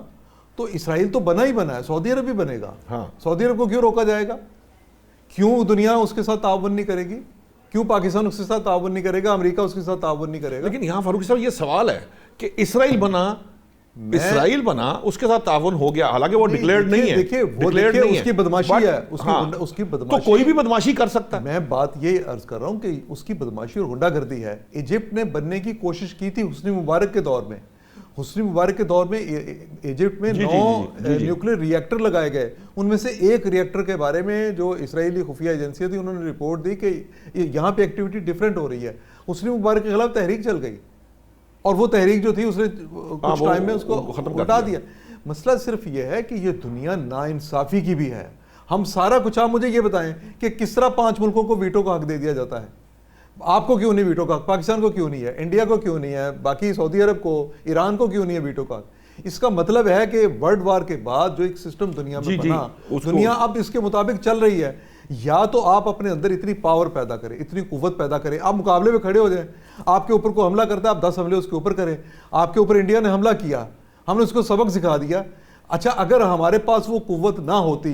Speaker 5: तो इसराइल तो बना ही बना है, सऊदी अरब भी बनेगा। सऊदी अरब को क्यों रोका जाएगा? क्यों दुनिया उसके साथ ताउन नहीं करेगी? क्यों पाकिस्तान उसके साथ ताउन नहीं करेगा? अमेरिका उसके साथ ताउन नहीं करेगा?
Speaker 1: लेकिन यहाँ फारूकी साहब ये सवाल है कि इसराइल बना उसके साथ ताउन हो गया, हालांकि वो डिक्लेयर्ड नहीं है।
Speaker 5: देखिए, उसकी बदमाशी है, उसकी बदमाशी,
Speaker 1: तो कोई भी बदमाशी कर सकता है।
Speaker 5: मैं बात ये अर्ज कर रहा हूँ कि उसकी बदमाशी और गुंडागर्दी है। इजिप्ट ने बनने की कोशिश की थी हुस्नी मुबारक के दौर में। हुस्नी मुबारक के दौर में इजिप्ट में 9 न्यूक्लियर रिएक्टर लगाए गए। उनमें से एक रिएक्टर के बारे में जो इसराइली खुफिया एजेंसियां थी उन्होंने रिपोर्ट दी कि यहाँ पे एक्टिविटी डिफरेंट हो रही है। हुस्नी मुबारक के खिलाफ तहरीक चल गई और वो तहरीक जो थी उसने कुछ टाइम में उसको हटा दिया। मसला सिर्फ ये है कि ये दुनिया नाइंसाफी की भी है। हम सारा कुछ, आप मुझे ये बताएं कि किस तरह 5 मुल्कों को वीटो का हक दे दिया जाता है। आपको क्यों नहीं वीटो का हक? पाकिस्तान को क्यों नहीं है? इंडिया को क्यों नहीं है? बाकी सऊदी अरब को, ईरान को क्यों नहीं है वीटो का हक? इसका मतलब है कि वर्ल्ड वार के बाद जो एक सिस्टम दुनिया में बना, दुनिया अब इसके मुताबिक चल रही है। या तो आप अपने अंदर इतनी पावर पैदा करें, इतनी कुव्वत पैदा करें, आप मुकाबले में खड़े हो जाएं। आपके ऊपर को हमला करता है, आप 10 हमले उसके ऊपर करें। आपके ऊपर इंडिया ने हमला किया, हमने उसको सबक सिखा दिया। अच्छा, अगर हमारे पास वो कुव्वत ना होती,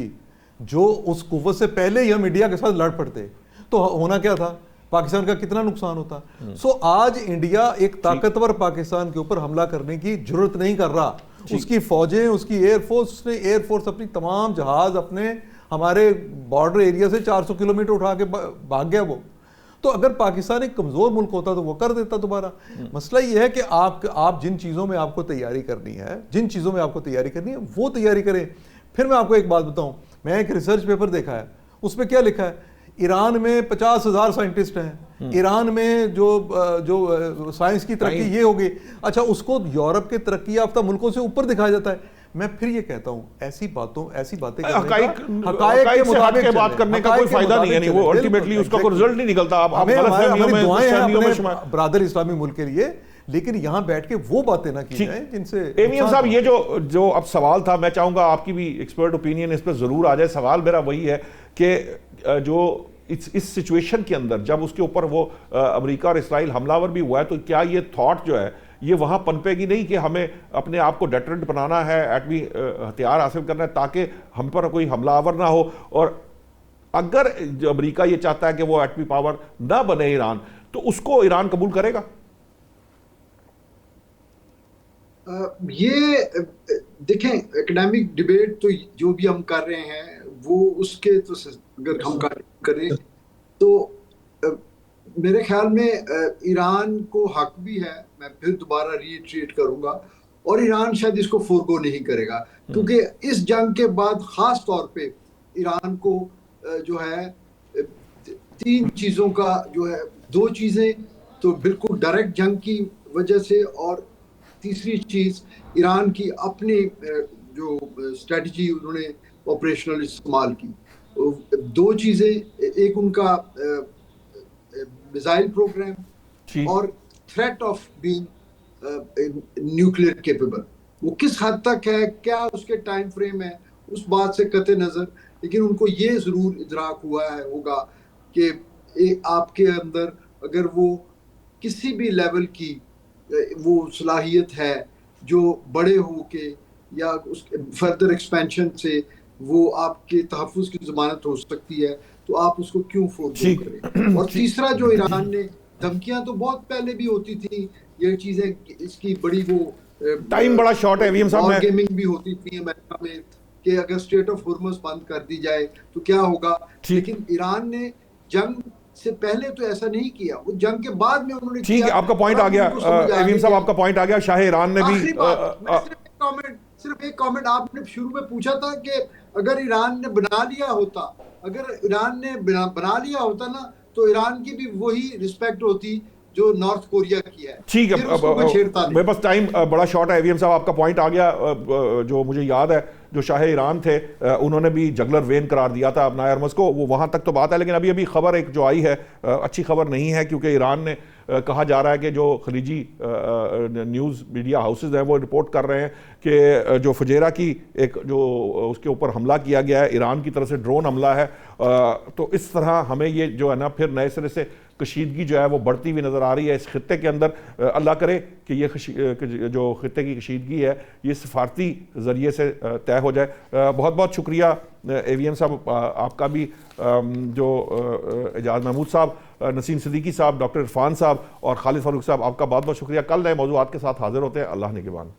Speaker 5: जो उस कुव्वत से पहले ही हम इंडिया के साथ लड़ पड़ते, तो होना क्या था? पाकिस्तान का कितना नुकसान होता। सो आज इंडिया एक ताकतवर पाकिस्तान के ऊपर हमला करने की जरूरत नहीं कर रहा। उसकी फौजें, उसकी एयरफोर्स अपनी तमाम जहाज अपने हमारे बॉर्डर एरिया से 400 किलोमीटर उठा के भाग गया वो। तो अगर पाकिस्तान एक कमजोर मुल्क होता तो वो कर देता दोबारा। मसला ये है कि आप जिन चीजों में आपको तैयारी करनी है वो तैयारी करें। फिर मैं आपको एक बात बताऊं, मैं एक रिसर्च पेपर देखा है, उसमें क्या लिखा है, ईरान में 50,000 साइंटिस्ट हैं, ईरान में जो साइंस की तरक्की ये होगी, अच्छा उसको यूरोप के तरक्की याफ्ता मुल्कों से ऊपर दिखाया जाता है। मैं फिर ये कहता हूं ऐसी बातें
Speaker 1: हकायक के मुताबिक बात करने का कोई फायदा नहीं है, नहीं वो अल्टीमेटली उसका कोई रिजल्ट नहीं निकलता। आप गलतफहमियों में
Speaker 5: ब्रादर इस्लामी मुल्क के लिए, लेकिन यहां बैठ के वो बातें ना की जाए जिनसे।
Speaker 1: एवीएम साहब, ये जो अब सवाल था, मैं चाहूंगा आपकी भी एक्सपर्ट ओपिनियन इस पर जरूर आ जाए। सवाल मेरा वही है कि जो इस सिचुएशन के अंदर जब उसके ऊपर वो अमेरिका और इस्राइल हमलावर भी हुआ है, तो क्या ये थॉट जो है ये वहां पनपेगी नहीं कि हमें अपने आप को डेटरेंट बनाना है, एटमी हथियार हासिल करना है ताकि हम पर कोई हमलावर ना हो। और अगर अमेरिका ये चाहता है कि वो एटमी पावर ना बने ईरान, तो उसको ईरान कबूल करेगा?
Speaker 2: ये देखें, एकेडमिक डिबेट तो जो भी हम कर रहे हैं वो उसके तो अगर हम करें तो मेरे ख्याल में ईरान को हक भी है, मैं फिर दोबारा रीइटरेट करूंगा, और ईरान शायद इसको फोरगो नहीं करेगा, क्योंकि इस जंग के बाद खास तौर पे ईरान को जो है 3 चीज़ों का जो है, 2 चीज़ें तो बिल्कुल डायरेक्ट जंग की वजह से, और तीसरी चीज़ ईरान की अपनी जो स्ट्रेटजी उन्होंने ऑपरेशनल इस्तेमाल की। 2 चीज़ें, एक उनका मिसाइल प्रोग्राम और threat of being nuclear capable, वो किस हद तक है, क्या उसके टाइम फ्रेम है, उस बात से कते नज़र, लेकिन उनको ये ज़रूर इदराक हुआ है होगा कि आपके अंदर अगर वो किसी भी लेवल की वो सलाहियत है जो बड़े हो के या उस फर्दर एक्सपेंशन से वो आपके तहफ़्फ़ुज़ की ज़मानत हो सकती है, तो आप उसको क्यों फोरगो करें। और तीसरा, जो ईरान ने धमकियां तो बहुत पहले भी होती थी, ये चीजें इसकी बड़ी वो
Speaker 1: टाइम बड़ा शॉर्ट है वीएम साहब,
Speaker 2: गेमिंग भी होती थी अमेरिका में कि अगर स्टेट ऑफ हॉर्मस बंद कर दी जाए तो क्या होगा, लेकिन ईरान ने जंग से पहले तो ऐसा नहीं किया, वो जंग के बाद में उन्होंने
Speaker 1: ठीक है। आपका पॉइंट आ गया वीएम साहब, आपका पॉइंट आ गया। शाह ईरान ने भी
Speaker 2: सिर्फ एक कमेंट, आपने शुरू में पूछा था कि अगर ईरान ने बना लिया होता, अगर ईरान ने बना लिया होता ना, तो ईरान की भी वही रिस्पेक्ट होती जो नॉर्थ कोरिया की है।
Speaker 1: ठीक है, मेरे पास टाइम बड़ा शॉर्ट है। एवीएम साहब, आपका पॉइंट आ गया। जो मुझे याद है, जो शाह ईरान थे उन्होंने भी जगलर वेन करार दिया था अपना एयरमस को, वो वहाँ तक तो बात है। लेकिन अभी खबर एक जो आई है अच्छी खबर नहीं है, क्योंकि ईरान ने कहा जा रहा है कि जो खलीजी न्यूज़ मीडिया हाउसेज हैं वो रिपोर्ट कर रहे हैं कि जो फुजेरा की एक जो उसके ऊपर हमला किया गया है, ईरान की तरफ से ड्रोन हमला है। तो इस तरह हमें ये जो है ना फिर नए सिरे से कशीदगी जो है वो बढ़ती हुई नज़र आ रही है इस खित्ते के अंदर। अल्लाह करे कि ये जो खित्ते की कशीदगी है ये सफारती ज़रिए से तय हो जाए। बहुत बहुत शुक्रिया एवीएम साहब, आपका भी, जो एजाज महमूद साहब, नसीम सिद्दीकी साहब, डॉक्टर इरफान साहब और खालिद फारूक साहब, आपका बहुत बहुत शुक्रिया। कल नए मौज़ूआत के साथ हाजिर होते हैं। अल्लाह निगहबान।